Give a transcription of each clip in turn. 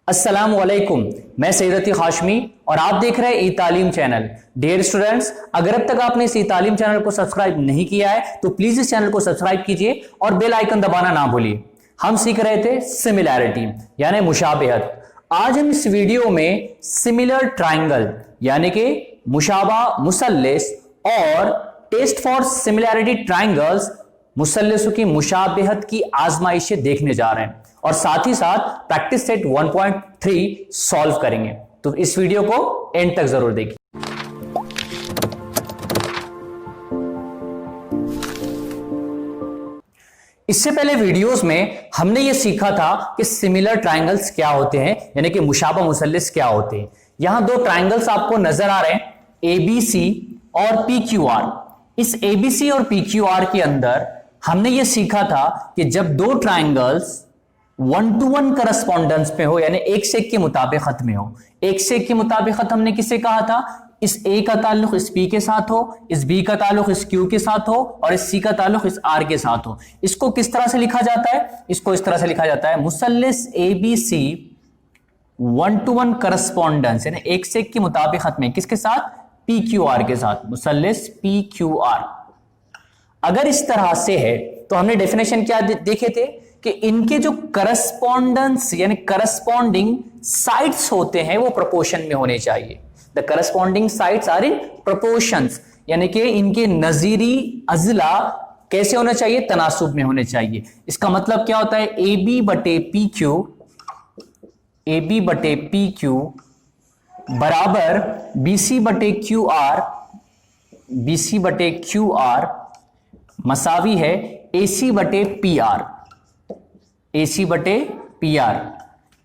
अस्सलामुअलैकुम, मैं सैयद अतीक हाशमी और आप देख रहे हैं ई तालीम चैनल। डियर स्टूडेंट्स, अगर अब तक आपने इस ई तालीम चैनल को सब्सक्राइब नहीं किया है तो प्लीज इस चैनल को सब्सक्राइब कीजिए और बेल आइकन दबाना ना भूलिए। हम सीख रहे थे सिमिलैरिटी यानी मुशाबहत। आज हम इस वीडियो में सिमिलर ट्राइंगल यानी कि मुशाबा मुसल्लिस और टेस्ट फॉर सिमिलैरिटी ट्राइंगल्स मुसल्लिसों की मुशाबहत की आजमाइशें देखने जा रहे हैं और साथ ही साथ प्रैक्टिस सेट 1.3 सॉल्व करेंगे। तो इस वीडियो को एंड तक जरूर देखिए। इससे पहले वीडियोस में हमने यह सीखा था कि सिमिलर ट्राइंगल्स क्या होते हैं यानी कि मुशाबा मुसल्लिस क्या होते हैं। यहां दो ट्राइंगल्स आपको नजर आ रहे हैं, एबीसी और पीक्यूआर। इस एबीसी और पीक्यूआर के अंदर हमने यह सीखा था कि जब दो ट्राइंगल्स 1-to-1 करस्पॉन्डेंस पे हो यानी एक से एक के मुताबिकत में हो। एक से एक के मुताबिकत हमने किसे कहा था? इस ए का ताल्लुक इस पी के साथ हो, इस बी का ताल्लुक इस क्यू के साथ हो और इस सी का ताल्लुक इस आर के साथ हो। इसको किस तरह से लिखा जाता है? इसको इस तरह से लिखा जाता है, मुसल्लिस एबीसी 1-to-1 करस्पॉन्डेंस यानी एक से एक की मुताबिकत में किसके साथ? पी क्यू आर के साथ, मुसल्लिस पी क्यू आर। अगर इस तरह से है तो हमने डेफिनेशन क्या देखे थे कि इनके जो करस्पॉन्डेंस यानी करस्पॉन्डिंग साइड्स होते हैं वो प्रोपोर्शन में होने चाहिए। The corresponding sides are in proportions यानी कि इनके नजीरी अजला कैसे होना चाहिए? तनासुब में होने चाहिए। इसका मतलब क्या होता है? ए बी बटे पी क्यू बराबर बी सी बटे क्यू आर मसावी है ए सी बटे पी आर।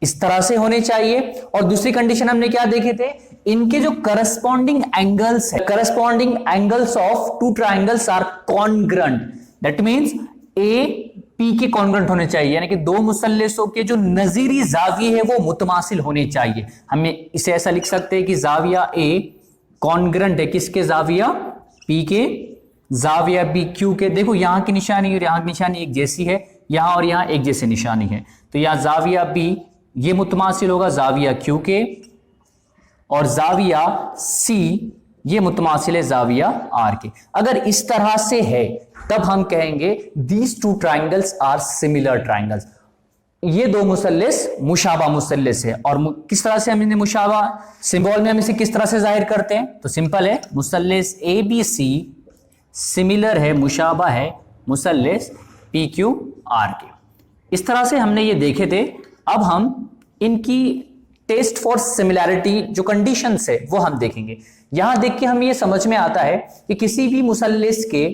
इस तरह से होने चाहिए। और दूसरी कंडीशन हमने क्या देखे थे? इनके जो करस्पॉन्डिंग एंगल्स है, corresponding angles of two triangles are congruent. That means A P के कॉन्ग्रंट होने चाहिए यानी कि दो मुसल्लिसों के जो नजीरी जाविये है वो मुतमासिल होने चाहिए। हमें इसे ऐसा लिख सकते हैं कि जाविया ए कॉन्ग्रंट है किसके? जाविया पी के, जाविया बी क्यू के। देखो यहां की निशानी और यहां की निशानी एक जैसी है, यहां और यहां एक जैसी निशानी है, तो यहां जाविया बी ये मुतमासिल होगा जाविया क्यू के और जाविया सी ये मुतमासिल है जाविया आर के। अगर इस तरह से है तब हम कहेंगे these two triangles are similar triangles. ये दो मुसल्लिस मुशाबा मुसल्लिस है। और किस तरह से हम इन्हें मुशाबा सिंबल में हम इसे किस तरह से जाहिर करते हैं? तो सिंपल है, मुसल्लिस ए बी सी सिमिलर है, मुशाबा है मुसल्लिस पी क्यू आर के। इस तरह से हमने ये देखे थे। अब हम इनकी टेस्ट फॉर सिमिलैरिटी जो कंडीशंस है वो हम देखेंगे। यहां देख के हम ये समझ में आता है कि किसी भी मुसल्लिस के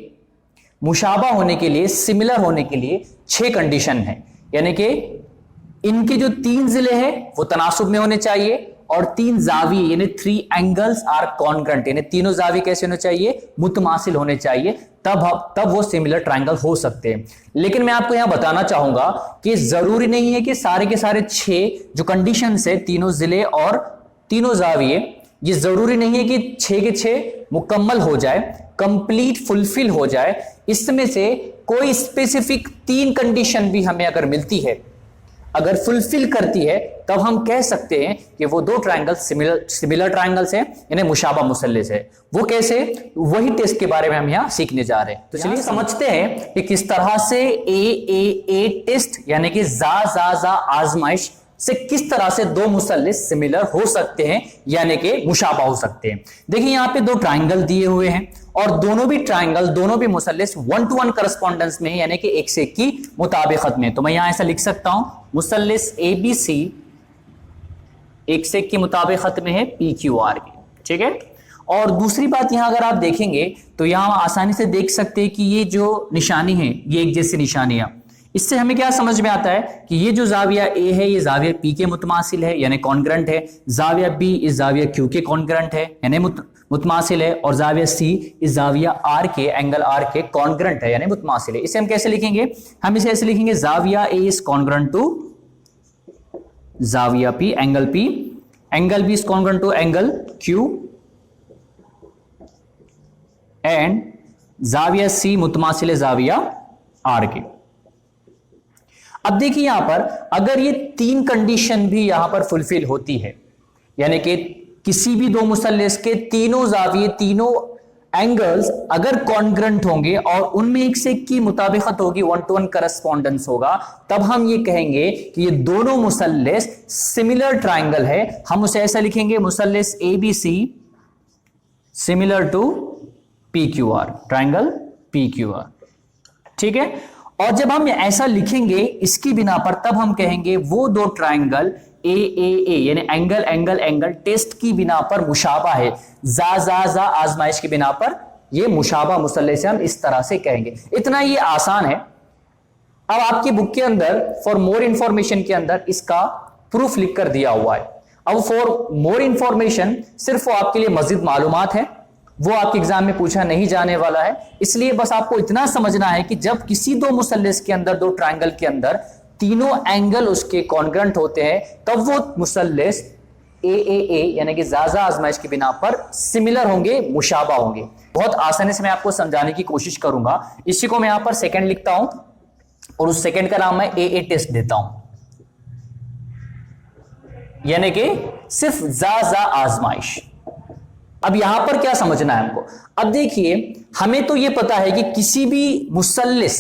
मुशाबा होने के लिए, सिमिलर होने के लिए 6 कंडीशन है। यानी कि इनके जो 3 जिले हैं वो तनासुब में होने चाहिए और 3 जावी यानी 3 एंगल्स आर कॉन्ग्रंट यानी तीनों जावी कैसे होने चाहिए? मुतमासिल होने चाहिए। तब वो सिमिलर ट्राइंगल हो सकते हैं। लेकिन मैं आपको यहां बताना चाहूंगा कि जरूरी नहीं है कि सारे के सारे 6 जो कंडीशंस है, तीनों जिले और तीनों जाविये, ये जरूरी नहीं है कि 6 के 6 मुकम्मल हो जाए, कंप्लीट फुलफिल हो जाए। इसमें से कोई स्पेसिफिक 3 कंडीशन भी हमें अगर मिलती है, अगर फुलफिल करती है, तब हम कह सकते हैं कि वो दो ट्राइंगल सिमिलर ट्राइंगल्स हैं यानी मुशाबा मुसल्लिस है। वो कैसे? वही टेस्ट के बारे में हम यहां सीखने जा रहे हैं। तो चलिए समझते हैं कि किस तरह से ए टेस्ट यानी कि जा आजमाइश से किस तरह से दो मुसल्लिस सिमिलर हो सकते हैं यानी कि मुशाबा हो सकते हैं। देखिए यहां पे दो ट्राइंगल दिए हुए हैं और दोनों भी ट्राइंगल, दोनों भी मुसल्लिस 1-to-1 करस्पॉन्डेंस में है यानी कि एक से एक की मुताबिकत में। तो मैं यहां ऐसा लिख सकता हूं, मुसल्लिस एबीसी एक से एक की मुताबिकत में है पी क्यू आर की। ठीक है। और दूसरी बात यहां अगर आप देखेंगे तो यहां आसानी से देख सकते हैं कि ये जो निशानी है ये एक जैसी निशानियां। इससे हमें क्या समझ में आता है कि ये जो जाविया ए है ये जाविया पी के मुतमासिल है यानी कॉन्ग्रंट है, जाविया बी इस जाविया क्यू के कॉन्ग्रंट है यानी मुतमासिल है, और जाविया सी इस जाविया आर के, एंगल आर के कॉन्ग्रंट है यानी मुतमासिल है। इसे हम कैसे लिखेंगे? हम इसे ऐसे लिखेंगे, जाविया ए इज कॉन्ग्रंट टू जाविया P, angle B is congruent to angle Q and जाविया सी मुतमासिल है जाविया आर के। अब देखिए यहां पर अगर ये तीन कंडीशन भी यहां पर फुलफिल होती है, यानी कि किसी भी दो मुसल्लस के तीनों जाविये, तीनों एंगल्स अगर कॉन्ग्रंट होंगे और उनमें एक से एक की मुताबिकत होगी, 1-to-1 करस्पॉन्डेंस होगा, तब हम ये कहेंगे कि ये दोनों मुसल्लस सिमिलर ट्राइंगल है। हम उसे ऐसा लिखेंगे, मुसल्लस ABC similar to PQR, triangle PQR, ठीक है। और जब हम ऐसा लिखेंगे इसकी बिना पर, तब हम कहेंगे वो दो ट्राइंगल AAA यानी एंगल एंगल एंगल टेस्ट की बिना पर मुशाबा है, जा आजमाइश की बिना पर ये मुशाबा मुसल्लस से हम इस तरह से कहेंगे। इतना ये आसान है। अब आपकी बुक के अंदर फॉर मोर इंफॉर्मेशन के अंदर इसका प्रूफ लिख कर दिया हुआ है। अब फॉर मोर इंफॉर्मेशन सिर्फ वो आपके लिए मजीद मालूमात है, वो आपके एग्जाम में पूछा नहीं जाने वाला है। इसलिए बस आपको इतना समझना है कि जब किसी दो मुसल्लस के अंदर, दो ट्राइंगल के अंदर तीनों एंगल उसके कॉन्ग्रंट होते हैं, तब वो मुसल्लस AAA यानी कि ज़ाज़ा आजमाइश की बिना पर सिमिलर होंगे, मुशाबा होंगे। बहुत आसानी से मैं आपको समझाने की कोशिश करूंगा। इसी को मैं यहां पर सेकंड लिखता हूं और उस सेकंड का नाम मैं AA टेस्ट देता हूं, यानी कि सिर्फ ज़ाज़ा आजमाइश। अब यहां पर क्या समझना है हमको? अब देखिए, हमें तो यह पता है कि किसी भी मुसल्लस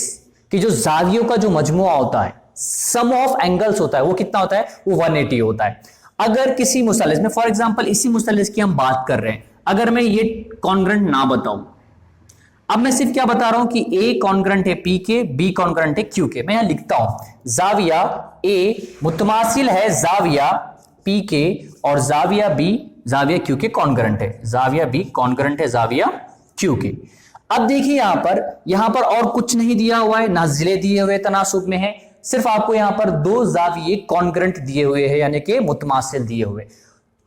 की जो जावियों का जो मजमुआ होता है, सम ऑफ एंगल्स होता है, वो कितना होता है? वो 180 होता है। अगर किसी मुसल्लस में, फॉर एग्जांपल इसी मुसल्लस की हम बात कर रहे हैं, अगर मैं ये कॉन्ग्रंट ना बताऊं, अब मैं सिर्फ क्या बता रहा हूं कि A कॉन्ग्रंट है P के, B कॉन्ग्रंट है Q के। मैं यहां लिखता हूं जाविया A मुतमासिल है जाविया P के और जाविया B जाविया Q के कॉन्ग्रंट है, जाविया B कॉन्ग्रंट है जाविया Q के। अब देखिए यहां पर और कुछ नहीं दिया हुआ है, ना जिले दिए हुए तनासुब में है, सिर्फ आपको यहां पर दो जाविये कॉन्ग्रंट दिए हुए हैं, यानी कि मुतमासिल दिए हुए।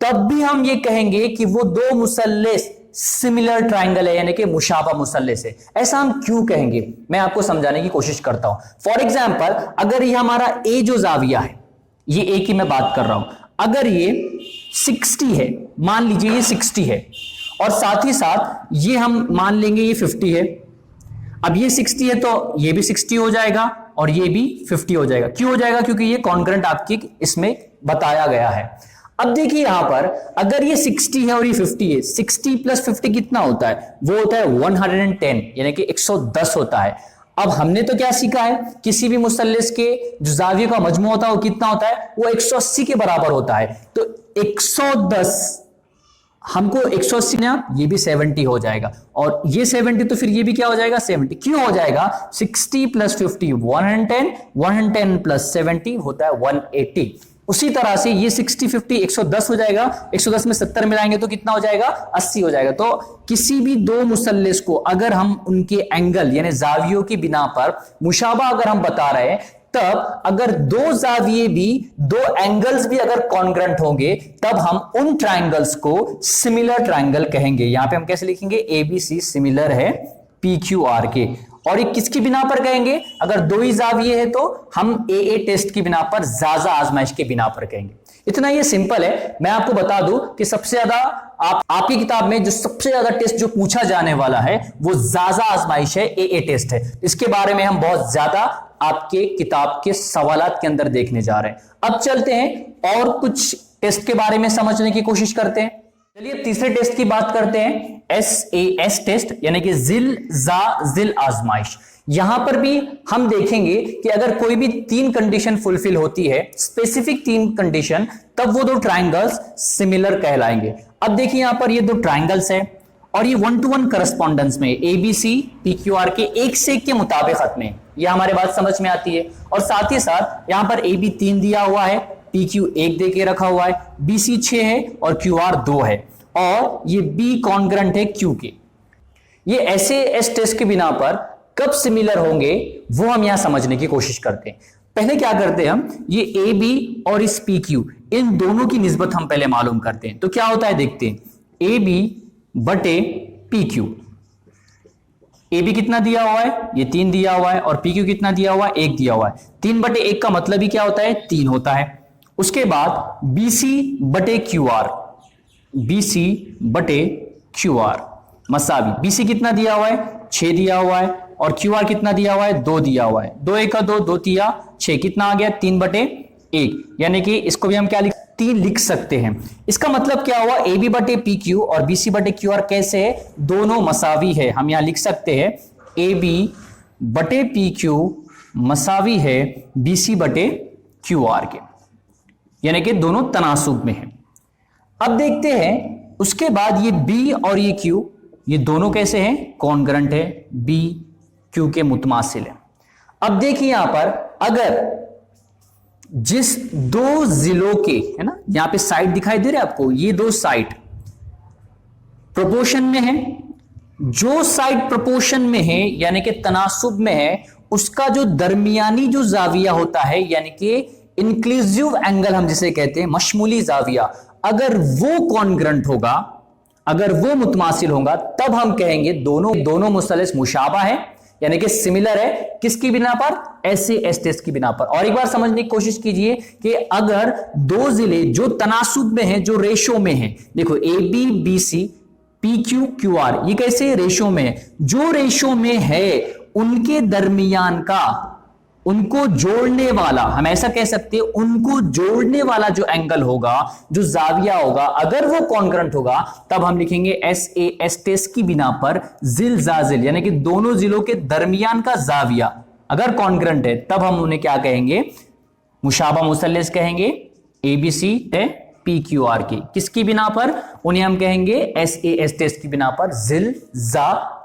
तब भी हम ये कहेंगे कि वो दो मुसल्लस सिमिलर ट्राइंगल है, यानी कि मुशाबा मुसल्लस है। ऐसा हम क्यों कहेंगे, मैं आपको समझाने की कोशिश करता हूं। फॉर एग्जाम्पल, अगर ये हमारा A जो जाविया है, ये A की मैं बात कर रहा हूं, अगर ये 60 है, मान लीजिए ये 60 है, और साथ ही साथ ये हम मान लेंगे ये 50 है। अब ये 60 है तो ये भी 60 हो जाएगा और ये भी 50 हो जाएगा। क्यों हो जाएगा? क्योंकि ये कॉन्ग्रंट आपकी इसमें बताया गया है। अब देखिए यहां पर अगर ये 60 है और ये 50 है, 60 प्लस 50 कितना होता है? वो होता है 110, यानी कि 110 होता है। अब हमने तो क्या सीखा है, किसी भी मुसल्लस के जो जाविये का मजमू होता है वो कितना होता है? वो 180 के बराबर होता है। तो 110 हमको 180 ना, ये भी 70 हो जाएगा, और ये 70 तो फिर ये भी क्या हो जाएगा? 70। क्यों हो जाएगा? 60 प्लस 50 110, 110 प्लस 70 होता है 180। उसी तरह से ये 60 50 110 हो जाएगा, 110 में 70 मिलाएंगे तो कितना हो जाएगा? 80 हो जाएगा। तो किसी भी दो मुसल्लस को अगर हम उनके एंगल यानी जावियों की बिना पर मुशाबा अगर हम बता रहे हैं, तब अगर दो जाविये भी, दो एंगल्स भी अगर कॉन्ग्रंट होंगे, तब हम उन ट्राइंगल्स को सिमिलर ट्राइंगल कहेंगे। यहां पे हम कैसे लिखेंगे? ABC सिमिलर है PQR के। और ये किसकी बिना पर कहेंगे? अगर दो ही जाविये है तो हम AA टेस्ट की बिना पर, ज़ाज़ा आजमाइश की बिना पर कहेंगे। इतना ये सिंपल है। मैं आपको बता दूं कि सबसे ज्यादा आपकी किताब में जो सबसे ज्यादा टेस्ट जो पूछा जाने वाला है वो ज़ाज़ा आजमाइश है, AA टेस्ट है। इसके बारे में हम बहुत ज्यादा आपके किताब के सवालात के अंदर देखने जा रहे हैं। अब चलते हैं और कुछ टेस्ट के बारे में समझने की कोशिश करते हैं। चलिए तीसरे टेस्ट की बात करते हैं, SAS टेस्ट, यानी कि जिल आजमाइश। यहां पर भी हम देखेंगे कि अगर कोई भी तीन कंडीशन फुलफिल होती है, स्पेसिफिक तीन कंडीशन, तब वो दो ट्राइंगल्स सिमिलर कहलाएंगे। अब देखिए यहां पर ये दो ट्राइंगल्स है और ये 1-to-1 करस्पॉन्डेंस में, ABC PQR के एक से एक के मुताबिकत में, ये हमारे बात समझ में आती है। और साथ ही साथ यहां पर AB 3 दिया हुआ है, PQ 1 दे के रखा हुआ है, BC 6 है और QR 2 है, और ये B कॉन्ग्रंट है Q के। ये ऐसे एस टेस्ट के बिना पर कब सिमिलर होंगे वो हम यहां समझने की कोशिश करते हैं। पहले क्या करते हैं हम, ये AB और इस PQ, इन दोनों की निस्बत हम पहले मालूम करते हैं। तो क्या होता है देखते हैं, AB बटे PQ। AB कितना दिया हुआ है? ये 3 दिया हुआ है, और PQ कितना दिया हुआ है? 1 दिया हुआ है। 3 बटे 1 का मतलब ही क्या होता है? 3 होता है। उसके बाद BC बटे QR, BC बटे QR मसावी। BC कितना दिया हुआ है? 6 दिया हुआ है, और क्यू आर कितना दिया हुआ है, 2 दिया हुआ है, 2 एक का 2, 2 तिया 6, कितना आ गया 3/1, यानी कि इसको भी हम क्या 3 लिख सकते हैं। इसका मतलब क्या हुआ, ए बी बटे पी क्यू और बी सी बटे क्यू आर कैसे है, दोनों मसावी है। हम यहां लिख सकते हैं ए बी बटे पी क्यू मसावी है बी सी बटे क्यू आर के, यानी कि दोनों तनासुब में है। अब देखते हैं उसके बाद ये बी और ये क्यू, ये दोनों कैसे हैं, कॉन्ग्रंट है, बी क्यू के मुतमासिल है। अब देखिए यहां पर अगर जिस 2 जिलों के, है ना, यहां पे साइड दिखाई दे रहे हैं आपको, ये 2 साइड प्रोपोर्शन में है, जो साइड प्रोपोर्शन में है यानी कि तनासुब में है, उसका जो दरमियानी जो जाविया होता है यानी कि इंक्लूसिव एंगल हम जिसे कहते हैं, मशमूली जाविया, अगर वो कॉन्ग्रंट होगा, अगर वो मुतमासिल होगा, तब हम कहेंगे दोनों मुसल्लस मुशाबा है, यानी कि सिमिलर है। किसकी बिना पर, एस टेस्ट की बिना पर। और एक बार समझने की कोशिश कीजिए कि अगर 2 जिले जो तनासुब में है, जो रेशो में है, देखो A B B C P Q Q R, ये कैसे रेशो में है, जो रेशो में है उनके दरमियान का, उनको जोड़ने वाला, हम ऐसा कह सकते हैं, उनको जोड़ने वाला जो एंगल होगा, जो जाविया होगा, अगर वो कॉन्ग्रंट होगा, तब हम लिखेंगे एस टेस्ट की बिना पर जिल जाजिल, यानी कि दोनों जिलों के दरमियान का जाविया अगर कॉन्ग्रंट है, तब हम उन्हें क्या कहेंगे, मुशाबा मुसल्लिस कहेंगे, ए बी सी है पी क्यू आर की। किसकी बिना पर, उन्हें हम कहेंगे एस टेस्ट की बिना पर,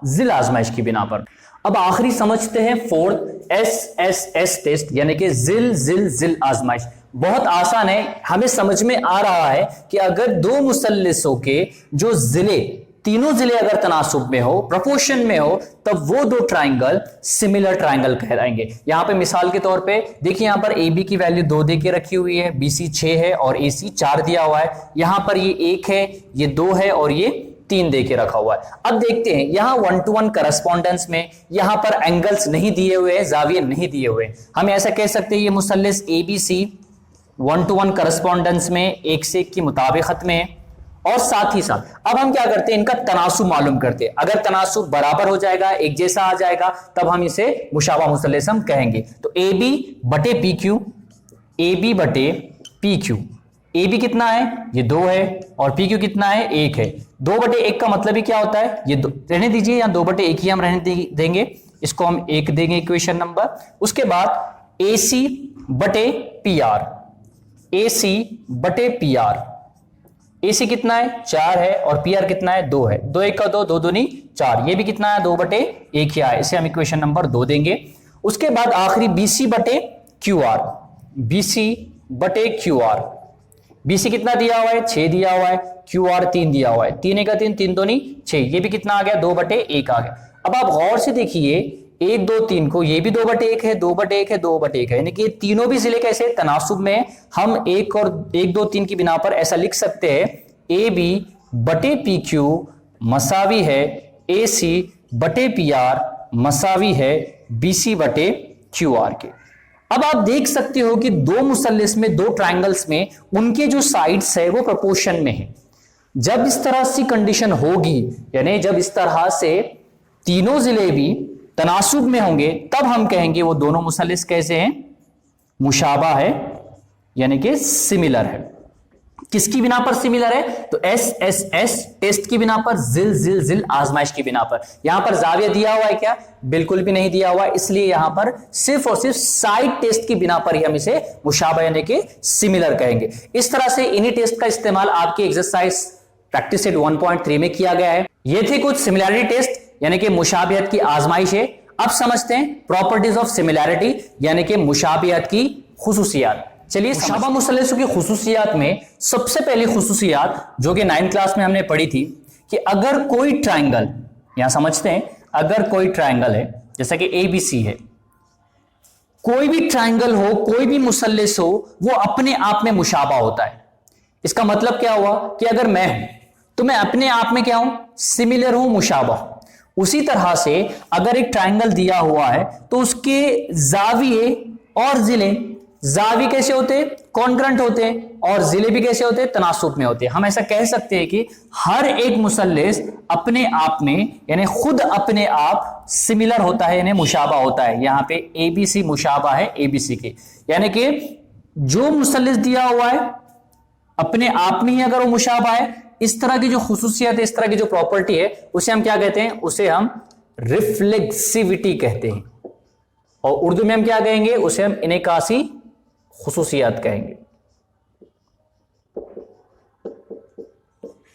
जिल आजमाइश की बिना पर। अब आखिरी समझते हैं फोर्थ, एस टेस्ट, यानी कि जिल आजमाइश। बहुत आसान है, हमें समझ में आ रहा है कि अगर 2 मुसल्लिसों के जो जिले, तीनों जिले अगर तनासुब में हो, प्रोपोर्शन में हो, तब वो 2 ट्राइंगल सिमिलर ट्राइंगल कहलाएंगे। यहां पे मिसाल के तौर पे देखिए, यहां पर ए बी की वैल्यू 2 दे के रखी हुई है, बी सी 6 है और ए सी 4 दिया हुआ है। यहां पर ये 1 है, ये 2 है और ये 3 दे के रखा हुआ है। अब देखते हैं यहां 1-to-1 करस्पॉन्डेंस में यहां पर एंगल्स नहीं दिए हुए हैं, जाविये नहीं दिए हुए। हम ऐसा कह सकते हैं ये मुसल्लिस A B C 1-to-1 correspondence में 1 से 1 की मुताबिकत में है। और साथ ही साथ अब हम क्या करते हैं, इनका तनासुब मालूम करते हैं। अगर तनासुब बराबर हो जाएगा, एक जैसा आ जाएगा, तब हम इसे मुशाबा मुसल्लिस हम कहेंगे। तो ए बी बटे पी क्यू, ए बी बटे पी क्यू, ए बी कितना है, ये 2 है और पी क्यू कितना है, 1 है। 2/1 का मतलब ही क्या होता है, ये रहने दीजिए, या 2/1 ही हम रहने देंगे, इसको हम 1 देंगे इक्वेशन नंबर। उसके बाद ए सी बटे पी आर, ए सी बटे पी आर, ए सी कितना है, 4 है और पी आर कितना है, 2 है। 2 एक का 2, 2 दूनी 4, ये भी कितना है, 2/1 ही है, इसे हम इक्वेशन नंबर 2 देंगे। उसके बाद आखिरी बी सी बटे क्यू आर, बी सी बटे क्यू आर, बी सी कितना दिया हुआ है, 6 दिया हुआ है, क्यू आर 3 दिया हुआ है, 3 एक का 3, 3 दूनी 6, ये भी कितना आ गया, 2/1 आ गया। अब आप गौर से देखिए 1 2 3 को, ये भी 2/1 है, 2/1 है, 2/1 है, यानी कि तीनों भी जिले कैसे तनासुब में। हम 1 और 1 2 3 की बिना पर ऐसा लिख सकते हैं, ए बी बटे पी क्यू मसावी है ए सी बटे पी आर मसावी है बी सी बटे क्यू आर के। अब आप देख सकते हो कि 2 मुसल्लिस में, 2 ट्राइंगल्स में उनके जो साइड्स है वो प्रोपोर्शन में है। जब इस तरह से कंडीशन होगी, यानी जब इस तरह से तीनों जिले भी तनासुब में होंगे, तब हम कहेंगे वो दोनों मुसल्लिस कैसे हैं, मुशाबा है, यानी कि सिमिलर है। किसकी बिना पर सिमिलर है, तो एस टेस्ट की बिना पर, जिल आजमाइश की बिना पर। यहां पर जाविया दिया हुआ है क्या, बिल्कुल भी नहीं दिया हुआ, इसलिए यहां पर सिर्फ और सिर्फ साइड टेस्ट की बिना पर ही हम इसे मुशाबा यानी कि सिमिलर कहेंगे। इस तरह से इन्हीं टेस्ट का इस्तेमाल आपकी एक्सरसाइज प्रैक्टिस सेट 1.3 में किया गया है। ये थे कुछ सिमिलैरिटी टेस्ट यानी कि मुशाबियत की आजमाइश है। अब समझते हैं प्रॉपर्टीज ऑफ सिमिलैरिटी यानी कि मुशाबियत की खुसूसियात। चलिए, मुशाबा मुसल्लिसों की खुसूसियात में सबसे पहली खुसूसियात जो कि 9th क्लास में हमने पढ़ी थी कि अगर कोई ट्राइंगल, यहां समझते हैं, अगर कोई ट्राइंगल है जैसा कि ए बी सी है, कोई भी ट्राइंगल हो, कोई भी मुसल्लिस हो, वो अपने आप में मुशाबा होता है। इसका मतलब क्या हुआ कि अगर मैं हूं तो मैं अपने आप में क्या हूं, सिमिलर हूं, मुशाबा हूं। उसी तरह से अगर एक ट्राइंगल दिया हुआ है तो उसके जाविये और जिले, जावी कैसे होते हैं? कॉन्ग्रंट होते हैं। और जिलेबी कैसे होते हैं? तनासुब में होते हैं। हम ऐसा कह सकते हैं कि हर एक मुसल्लिस अपने आप में यानी खुद अपने आप सिमिलर होता है यानी मुशाबा होता है। यहां पे एबीसी मुशाबा है एबीसी के, यानी कि जो मुसल्लिस दिया हुआ है अपने आप में ही अगर वो मुशाबा है, इस तरह की जो खुसूसियत है, इस तरह की जो प्रॉपर्टी है, उसे हम क्या कहते हैं? उसे हम रिफ्लेक्सिविटी कहते हैं। और उर्दू में हम क्या कहेंगे? उसे हम इनेकासी खुसूसियत कहेंगे।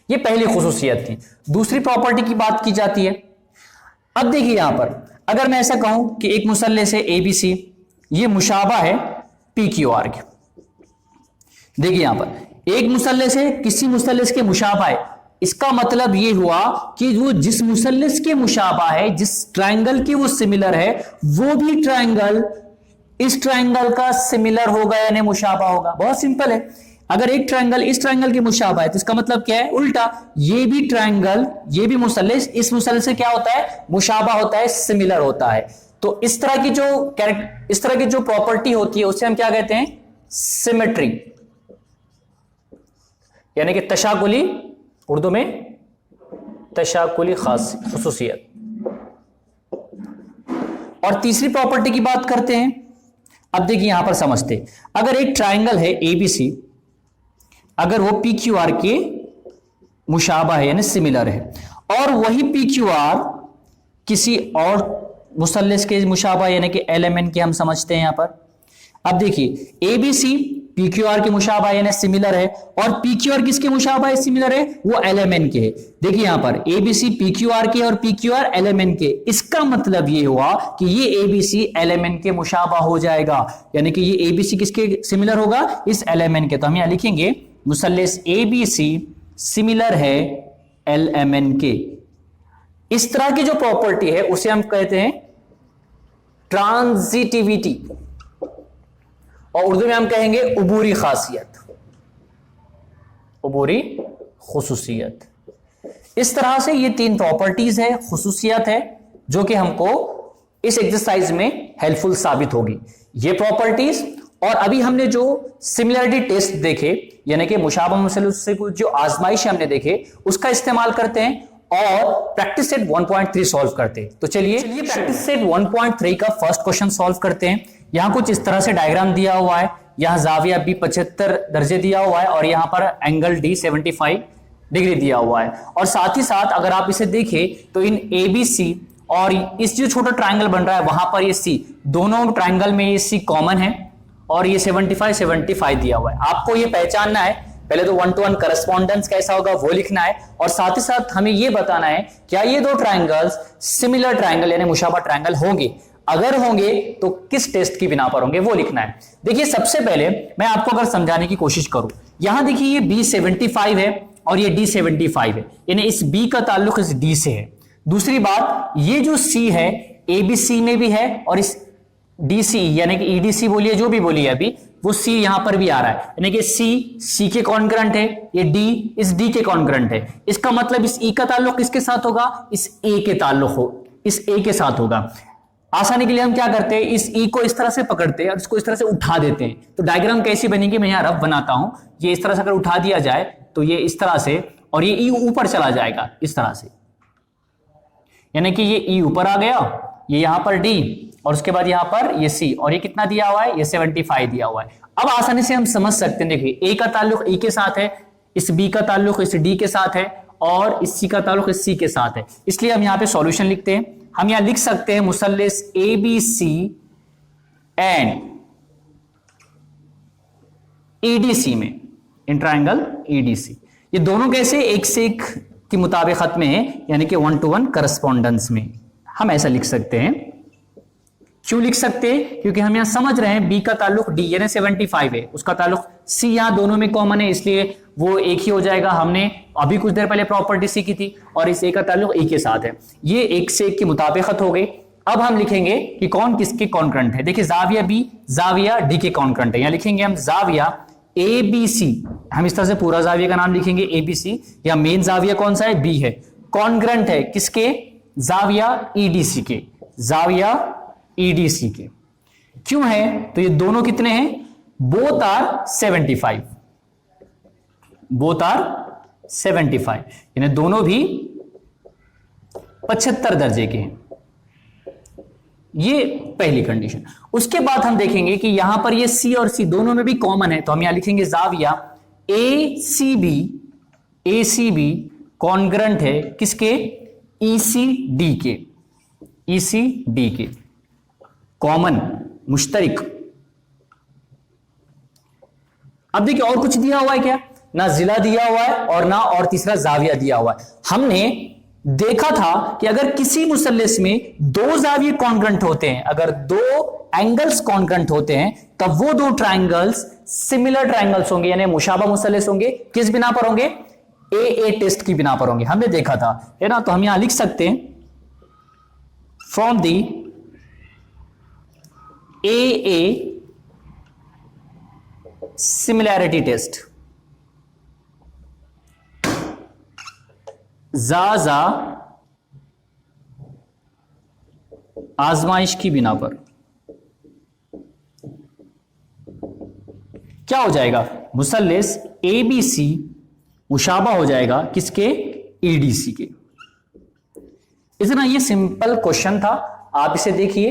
ये पहली खुसूसियत थी। दूसरी प्रॉपर्टी की बात की जाती है। अब देखिए यहां पर अगर मैं ऐसा कहूं कि एक मुसल्लिस है एबीसी, ये मुशाबा है पीक्यूआर के। देखिए यहां पर एक मुसल्लिस है, किसी मुसल्लिस के मुशाबा है, इसका मतलब यह हुआ कि वो जिस मुसल्लिस के मुशाबा है, जिस ट्रायंगल के वो सिमिलर है, वो भी ट्रायंगल इस ट्रायंगल का सिमिलर होगा यानी मुशाबा होगा। बहुत सिंपल है। अगर एक ट्रायंगल इस ट्रायंगल के मुशाबा है तो इसका मतलब क्या है? उल्टा, ये भी ट्रायंगल, ये भी मुसल्लिस इस मुसल्लिस से क्या होता है? मुशाबा होता है, सिमिलर होता है। तो इस तरह की जो प्रॉपर्टी होती है उसे हम क्या कहते हैं? सिमेट्री, यानी कि तशाकुली, उर्दू में तशाकुली खास खुसूसियत। और तीसरी प्रॉपर्टी की बात करते हैं। अब देखिए यहां पर समझते, अगर एक ट्रायंगल है एबीसी, अगर वो पीक्यूआर के मुशाबा है यानी सिमिलर है, और वही पीक्यूआर किसी और मुसल्लिस के मुशाबा यानी कि एलएमएन के हम समझते हैं यहां पर। अब देखिए एबीसी पीक्यूआर के मुशाबा यानी सिमिलर है, और पीक्यूआर किसके मुशाबा है सिमिलर है? वो एलएमएन के है। देखिए यहां पर एबीसी पीक्यूआर के और पीक्यूआर एलएमएन के, इसका मतलब ये हुआ कि ये एबीसी एलएमएन के मुशाबा हो जाएगा, यानी कि ये एबीसी किसके सिमिलर होगा? इस एलएमएन के। तो हम यहां लिखेंगे मुसल्लिस एबीसी सिमिलर है एलएमएन के। इस तरह की जो प्रॉपर्टी है उसे हम कहते हैं ट्रांजिटिविटी, और उर्दू में हम कहेंगे उबूरी खासियत, उबूरी खुसूसियत। इस तरह से ये तीन प्रॉपर्टीज है, खुसूसियत है, जो कि हमको इस एक्सरसाइज में हेल्पफुल साबित होगी। ये प्रॉपर्टीज और अभी हमने जो सिमिलरिटी टेस्ट देखे यानी कि मुशाबा मुसल्लिस से कुछ जो आजमाइश हमने देखे, उसका इस्तेमाल करते हैं और प्रैक्टिस सेट 1.3 सॉल्व करते हैं। तो चलिए प्रैक्टिस सेट 1.3 का फर्स्ट क्वेश्चन सॉल्व करते हैं। यहां कुछ इस तरह से डायग्राम दिया हुआ है, यहां जाविया बी 75 दर्जे दिया हुआ है और यहां पर एंगल डी 75 डिग्री दिया हुआ है। और साथ ही साथ अगर आप इसे देखें तो इन एबीसी और इस जो छोटा ट्रायंगल बन रहा है वहां पर ये सी, दोनों ट्रायंगल में ये सी कॉमन है और ये 75 दिया हुआ है। आपको ये पहचानना है, पहले तो 1-to-1 करस्पॉन्डेंस कैसा होगा वो लिखना है, और साथ ही साथ हमें ये बताना है क्या ये दो ट्रायंगल्स सिमिलर ट्रायंगल यानी मुशाबा ट्रायंगल होंगे। अगर होंगे तो किस टेस्ट की बिना पर होंगे वो लिखना है। देखिए सबसे पहले मैं आपको अगर समझाने की कोशिश करूं, यहां देखिए ये बी 75 है और ये डी 75 है, यानी इस बी का ताल्लुक इस डी से है। दूसरी बात, ये जो सी है एबीसी में भी है और इस डीसी यानी कि ईडीसी बोलिए जो भी बोलिए अभी, वो सी यहां पर भी आ रहा है, यानी कि सी के कॉन्ग्रंट है, ये डी इस डी के कॉन्ग्रंट है। इसका मतलब इस ई का ताल्लुक किसके साथ होगा? इस ए के ताल्लुक हो, इस ए के साथ होगा। आसानी के लिए हम क्या करते हैं, इस ई को इस तरह से पकड़ते हैं और इसको इस तरह से उठा देते हैं। तो डायग्राम कैसी बनेगी, मैं यहां रफ बनाता हूं। ये इस तरह से अगर उठा दिया जाए तो ये इस तरह से, और ये ई ऊपर चला जाएगा इस तरह से, यानी कि ये ई ऊपर आ गया, ये यहां पर डी और उसके बाद यहां पर ये सी, और ये कितना दिया हुआ है? ये 75 दिया हुआ है। अब आसानी से हम समझ सकते हैं, देखिए ए का ताल्लुक ई के साथ है, इस बी का ताल्लुक इस डी के साथ है और इस सी का ताल्लुक इस सी के साथ है। इसलिए हम यहां पे सॉल्यूशन लिखते हैं। हम यहां लिख सकते हैं मुसल्लिस एबीसी एंड ईडीसी में, इन ट्रायंगल ईडीसी, ये दोनों कैसे एक से एक की मुताबिकत में है, यानी कि 1-to-1 करस्पॉन्डेंस में। हम ऐसा लिख सकते हैं। क्यों लिख सकते हैं? क्योंकि हम यहां समझ रहे हैं बी का ताल्लुक डी यानी 75 है, उसका ताल्लुक सी यहां दोनों में कॉमन है, इसलिए वो एक ही हो जाएगा। हमने अभी कुछ देर पहले प्रॉपर्टी सीखी थी और इस ए का ताल्लुक ए के साथ है, ये एक से एक की मुताबिकत हो गई। अब हम लिखेंगे कि कौन किसके कॉन्करेंट है। देखिए जाविया बी जाविया डी के कॉन्करेंट है, यहां लिखेंगे हम जाविया ए बी सी, हम इस तरह से पूरा जाविया का नाम लिखेंगे ए बी सी, या मेन जाविया कौन सा है? बी है। कॉन्करेंट है किसके? जाविया ईडीसी के, जाविया ईडीसी के। क्यों है? तो ये दोनों कितने हैं? बोथ आर 75, बोथ आर 75, यानी दोनों भी 75 दर्जे के हैं। ये पहली कंडीशन। उसके बाद हम देखेंगे कि यहां पर ये सी और सी दोनों में भी कॉमन है, तो हम यहां लिखेंगे जाविया ए सी बी कॉन्ग्रंट है किसके, ईसीडी के, ईसीडी के, कॉमन मुश्तरिक। अब देखिए और कुछ दिया हुआ है क्या, ना जिला दिया हुआ है और ना और तीसरा जाविया दिया हुआ है। हमने देखा था कि अगर किसी मुसल्लिस में दो जाविये कॉन्ग्रंट होते हैं, अगर दो एंगल्स कॉन्ग्रंट होते हैं, तब वो दो ट्राइंगल्स सिमिलर ट्राइंगल्स होंगे, यानी मुशाबा मुसल्लिस होंगे। किस बिना पर होंगे, ए टेस्ट की बिना पर होंगे, हमने देखा था, है ना। तो हम यहां लिख सकते हैं from the A similarity test, जा आजमाइश की बिना पर क्या हो जाएगा, मुसल्लिस एबीसी मुशाबा हो जाएगा किसके, ईडीसी के। इतना ये सिंपल क्वेश्चन था। आप इसे देखिए,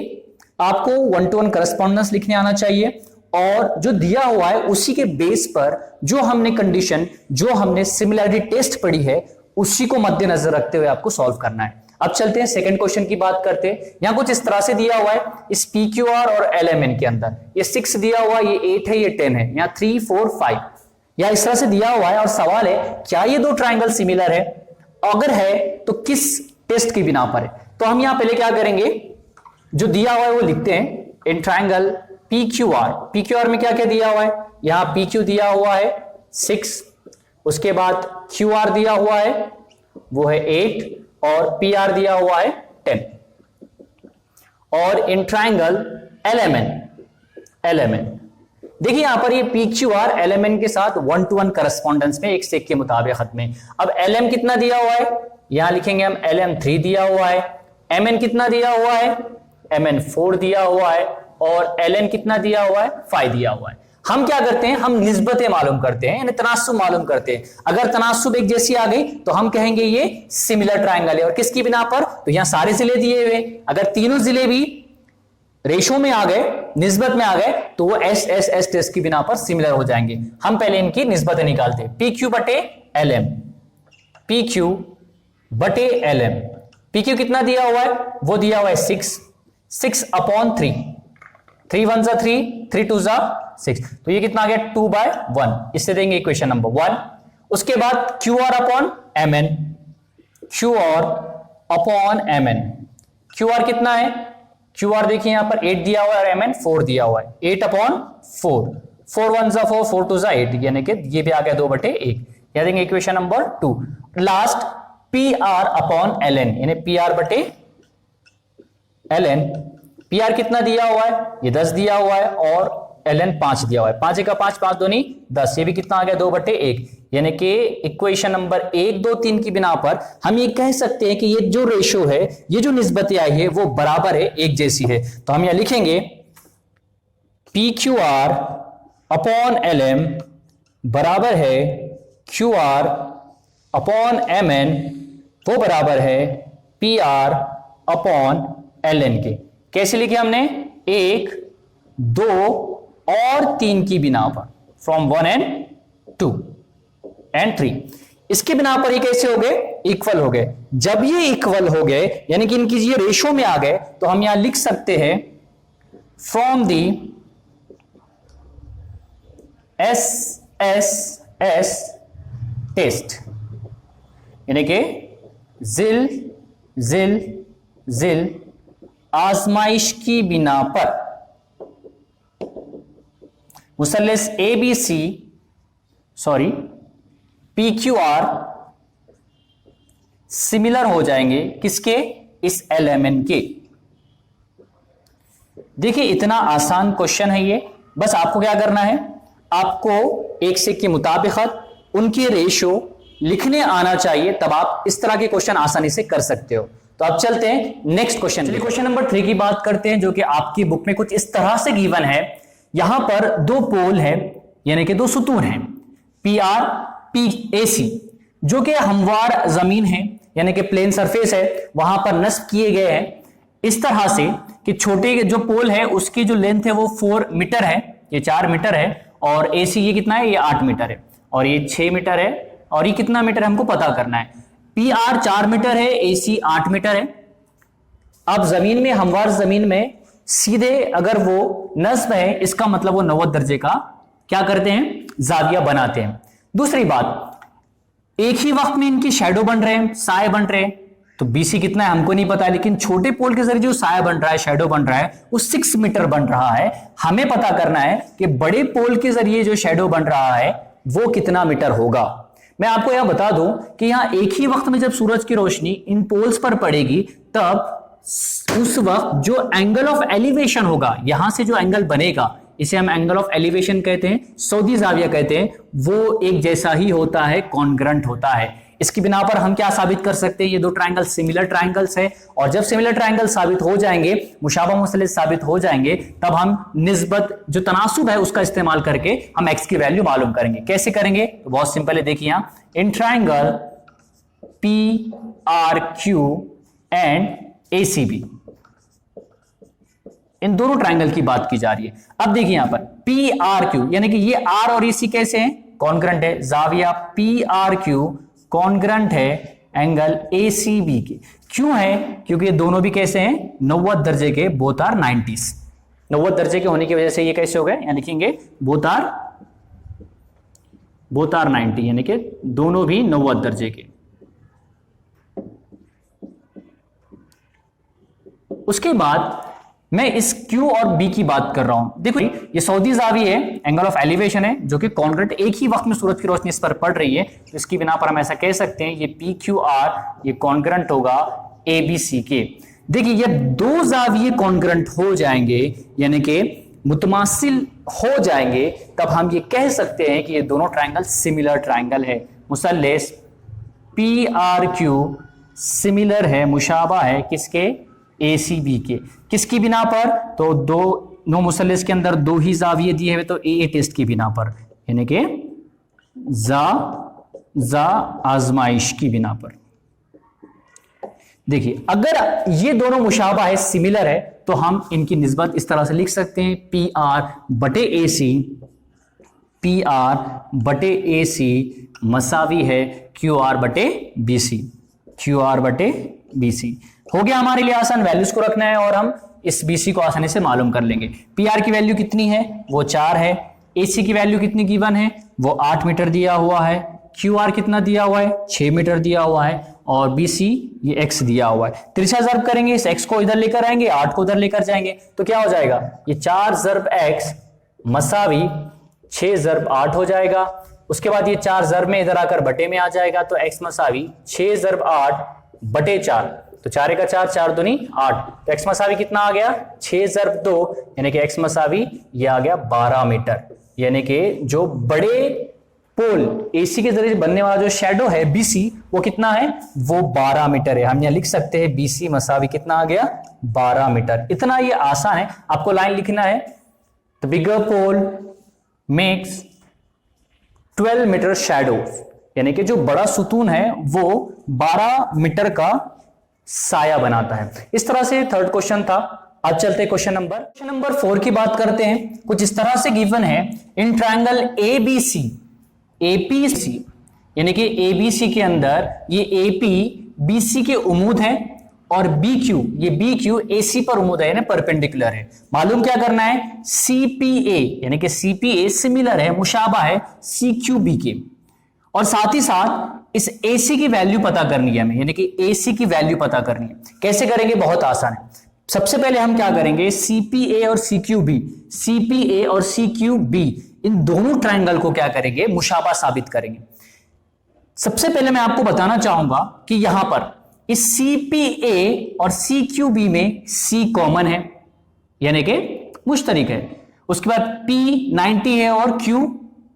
आपको 1-to-1 करस्पॉन्डेंस लिखने आना चाहिए और जो दिया हुआ है उसी के बेस पर जो हमने कंडीशन, जो हमने सिमिलैरिटी टेस्ट पढ़ी है, उसी को मद्देनजर रखते हुए आपको सॉल्व करना है। अब चलते हैं सेकंड क्वेश्चन की बात करते हैं। यहां कुछ इस तरह से दिया हुआ है इस PQR और LMN के अंदर, ये 6 दिया हुआ, ये 8 है, ये 10 है, यहां 3, 4, 5 या इस तरह से दिया हुआ है। और सवाल है क्या ये दो ट्राइंगल सिमिलर है, अगर है तो किस टेस्ट की बिना पर है। तो हम यहां पहले क्या करेंगे, जो दिया हुआ है वो लिखते हैं इन ट्राइंगल PQR में क्या क्या दिया हुआ है, यहां PQ दिया हुआ है 6, उसके बाद QR दिया हुआ है वो है 8 और PR दिया हुआ है 10। और इन ट्राइंगल LMN देखिए यहां पर ये PQR LMN के साथ 1-to-1 करस्पॉन्डेंस में एक से एक के मुताबिकत में। अब LM कितना दिया हुआ है, यहां लिखेंगे हम LM 3 दिया हुआ है, MN कितना दिया हुआ है, MN 4 दिया हुआ है और LN कितना दिया हुआ है, 5 दिया हुआ है। हम क्या करते हैं, हम निस्बतें मालूम करते हैं, यानी तनासुब मालूम करते हैं। अगर तनासुब एक जैसी आ गई तो हम कहेंगे ये सिमिलर ट्राइंगल है। और किसकी बिना पर, तो यहां सारे जिले दिए हुए, अगर तीनों जिले भी रेशो में आ गए, निस्बत में आ गए, तो वो एस टेस्ट की बिना पर सिमिलर हो जाएंगे। हम पहले इनकी निस्बतें निकालते हैं, PQ बटे LM, PQ बटे LM। PQ कितना दिया हुआ है, वो दिया हुआ है 6 अपॉन 3, 3 1 जा 3, 3 2 जा 6, तो ये कितना आ गया 2/1, इससे देंगे इक्वेशन नंबर 1। उसके बाद QR upon MN, QR upon MN, QR कितना है, QR देखिए यहां पर 8 दिया हुआ है और MN 4 दिया हुआ है, 8 अपॉन 4, 4 1 जा 4, 4 2 जा 8, यानी कि ये भी आ गया 2/1, यह देंगे equation number 2। Last PR upon LN, यानी PR बटे LN, PR कितना दिया हुआ है, ये 10 दिया हुआ है और LN 5 दिया हुआ है, 5 का 5, 5 दूनी 10, ये भी कितना आ गया 2/1, यानी कि इक्वेशन नंबर 1 2 3 की बिना पर हम ये कह सकते हैं कि ये जो रेशो है, ये जो निस्बतें आई है वो बराबर है, एक जैसी है। तो हम यहां लिखेंगे PQR अपॉन LM बराबर है QR अपॉन MN, वो बराबर है PR अपॉन LN के। कैसे लिखे हमने, 1 2 और 3 की बिना पर, फ्रॉम 1 and 2 and 3, इसके बिना पर ये कैसे हो गए, इक्वल हो गए। जब ये इक्वल हो गए यानी कि इनकी ये रेशो में आ गए, तो हम यहां लिख सकते हैं फ्रॉम दी SSS टेस्ट, यानी कि जिल आजमाइश की बिना पर मुसल्लिस PQR सिमिलर हो जाएंगे किसके, इस LMN के। देखिए इतना आसान क्वेश्चन है ये, बस आपको क्या करना है, आपको एक से के मुताबिकत उनके रेशो लिखने आना चाहिए, तब आप इस तरह के क्वेश्चन आसानी से कर सकते हो। तो अब चलते हैं नेक्स्ट क्वेश्चन। चलिए क्वेश्चन नंबर 3 की बात करते हैं, जो कि आपकी बुक में कुछ इस तरह से गिवन है यहां पर दो पोल है यानी कि दो सुतून हैं, PR PAC, जो कि हमवार जमीन है यानी कि प्लेन सरफेस है, वहां पर नस्ब किए गए हैं इस तरह से कि छोटे जो पोल है उसकी जो लेंथ है वो 4 मीटर है, ये 4 मीटर है, और AC ये कितना है, ये 8 मीटर है, और ये 6 मीटर है, और ये कितना मीटर हमको पता करना है। PR 4 मीटर है, AC 8 मीटर है। अब जमीन में, हमवार जमीन में सीधे अगर वो नस्ब है, इसका मतलब वो 90 दर्जे का क्या करते हैं, जाविया बनाते हैं। दूसरी बात, एक ही वक्त में इनकी शैडो बन रहे हैं, साए बन रहे हैं, तो BC कितना है हमको नहीं पता है, लेकिन छोटे पोल के जरिए जो साया बन रहा है, शैडो बन रहा है, वो 6 मीटर बन रहा है। हमें पता करना है कि बड़े पोल के जरिए जो शैडो बन रहा है वो कितना मीटर होगा। मैं आपको यह बता दूं कि यहां एक ही वक्त में जब सूरज की रोशनी इन पोल्स पर पड़ेगी, तब उस वक्त जो एंगल ऑफ एलिवेशन होगा, यहां से जो एंगल बनेगा, इसे हम एंगल ऑफ एलिवेशन कहते हैं, सऊदी जाविया कहते हैं, वो एक जैसा ही होता है, कॉन्ग्रंट होता है। इसकी बिना पर हम क्या साबित कर सकते हैं, ये दो ट्रायंगल सिमिलर ट्रायंगल्स है, और जब सिमिलर ट्रायंगल साबित हो जाएंगे, मुशाबा मुसलिस साबित हो जाएंगे, तब हम निस्बत जो तनासुब है उसका इस्तेमाल करके हम x की वैल्यू मालूम करेंगे। कैसे करेंगे, तो बहुत सिंपल है, देखिए यहां in triangle PRQ and ACB, इन दोनों ट्रायंगल की बात की जा रही है। अब देखिए यहां पर PRQ यानी कि ये R और AC कैसे हैं, कॉन्ग्रंट है, जाविया PRQ कॉन्ग्रंट है एंगल ACB के। क्यों है, क्योंकि ये दोनों भी कैसे हैं, 90 दर्जे के, बोथ आर 90s। 90 दर्जे के होने की वजह से ये कैसे हो गए, यानी लिखेंगे बोथ आर 90, यानी कि दोनों भी 90 दर्जे के। उसके बाद मैं इस Q और B की बात कर रहा हूं। देखो ये सऊदी जाविया है, एंगल ऑफ एलिवेशन है, जो कि कॉन्ग्रंट, एक ही वक्त में सूरज की रोशनी इस पर पड़ रही है, तो इसकी बिना पर हम ऐसा कह सकते हैं ये PQR ये कॉन्ग्रंट होगा ABC के। देखिए ये दो जाविये कॉन्ग्रंट हो जाएंगे यानी कि मुतमासिल हो जाएंगे, तब हम ये कह सकते हैं कि ये दोनों ट्रायंगल सिमिलर ट्रायंगल है। मुसल्लिस PRQ सिमिलर है, मुशाबा है किसके, ACB के। किसकी बिना पर, तो दो मुसल्लिस के अंदर दो ही जाविये दिए हुए, तो AA टेस्ट की बिना पर, यानी कि जा आजमाइश की बिना पर। देखिए अगर ये दोनों मुशाबा है, सिमिलर है, तो हम इनकी निस्बत इस तरह से लिख सकते हैं, PR बटे AC मसावी है QR बटे BC। हो गया हमारे लिए आसान, वैल्यूज को रखना है और हम इस BC को आसानी से मालूम कर लेंगे। PR की वैल्यू कितनी है, वो 4 है। AC की वैल्यू कितनी गिवन है, वो 8 मीटर दिया हुआ है। QR कितना दिया हुआ है, 6 मीटर दिया हुआ है, और BC ये x दिया हुआ है। तिरछा ज़र्ब करेंगे, इस x को इधर लेकर आएंगे, 8 को उधर लेकर जाएंगे, तो क्या हो जाएगा, ये 4 ज़र्ब x मसावी 6 ज़र्ब 8 हो जाएगा। उसके बाद ये 4 ज़र्ब में इधर आकर बटे में आ जाएगा, तो x मसावी 6 ज़र्ब 8 बटे 4, तो 4 का 4, 4 दूनी 8, तो x मसावी कितना आ गया, 6 ज़र्ब 2, यानी कि x मसावी ये आ गया 12 मीटर। यानी कि जो बड़े पोल AC के जरिए बनने वाला जो शैडो है BC, वो कितना है, वो 12 मीटर है। हम यहां लिख सकते हैं BC मसावी कितना आ गया, 12 मीटर। इतना ये आसान है, आपको लाइन लिखना है, the bigger pole makes 12 metre shadow, यानी कि जो बड़ा सुतून है वो 12 मीटर का साया बनाता है। इस तरह से थर्ड क्वेश्चन था। अब चलते हैं क्वेश्चन नंबर 4 की बात करते हैं। कुछ इस तरह से गिवन है, इन ट्रायंगल ABC APC, यानी कि ABC के अंदर ये AP BC के उमूद है, और BQ ये BQ AC पर उमूद है, यानी परपेंडिकुलर है। मालूम क्या करना है, CPA यानी कि CPA सिमिलर है, मुशाबा है CQB के, और साथ ही साथ इस AC की वैल्यू पता करनी है हमें, यानी कि AC की वैल्यू पता करनी है। कैसे करेंगे, बहुत आसान है। सबसे पहले हम क्या करेंगे, CPA और CQB इन दोनों ट्रायंगल को क्या करेंगे, मुशाबा साबित करेंगे। सबसे पहले मैं आपको बताना चाहूंगा कि यहां पर इस CPA और CQB में C कॉमन है, यानी कि मुश्तरिक है। उसके बाद P 90 है और Q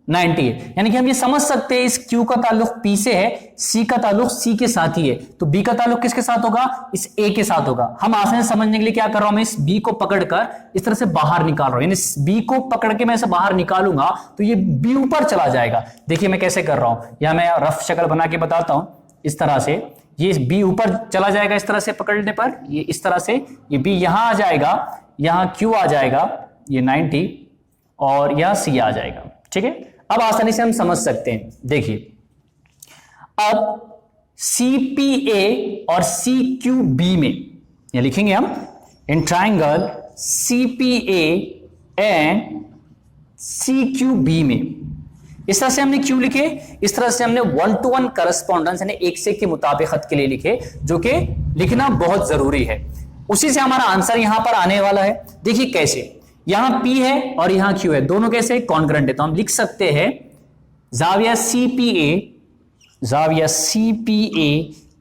90 है। यानी कि हम ये समझ सकते हैं इस Q का ताल्लुक P से है, C का ताल्लुक C के साथ ही है, तो B का ताल्लुक किसके साथ होगा, इस A के साथ होगा। हम आसानी से समझने के लिए क्या कर रहा हूं, मैं इस B को पकड़कर इस तरह से बाहर निकाल रहा हूं, यानी इस B को पकड़ के मैं इसे बाहर निकालूंगा तो ये B ऊपर चला जाएगा। देखिए मैं कैसे कर रहा हूं, या मैं रफ शक्ल बना के बताता हूं। इस तरह से ये B ऊपर चला जाएगा, इस तरह से पकड़ने पर ये इस तरह से ये B यहां आ जाएगा, यहां Q आ जाएगा, ये 90 और यहां C आ जाएगा। ठीक है, अब आसानी से हम समझ सकते हैं। देखिए अब CPA और CQB में ये लिखेंगे हम, in triangle CPA and CQB में, इस तरह से हमने क्यों लिखे, इस तरह से हमने 1-to-1 करस्पॉन्डेंस यानी एक से एक के मुताबिकत के लिए लिखे, जो कि लिखना बहुत जरूरी है। उसी से हमारा आंसर यहां पर आने वाला है। देखिए कैसे, यहां P है और यहां Q है, दोनों कैसे कॉन्ग्रेंट है, तो हम लिख सकते हैं जाविया CPA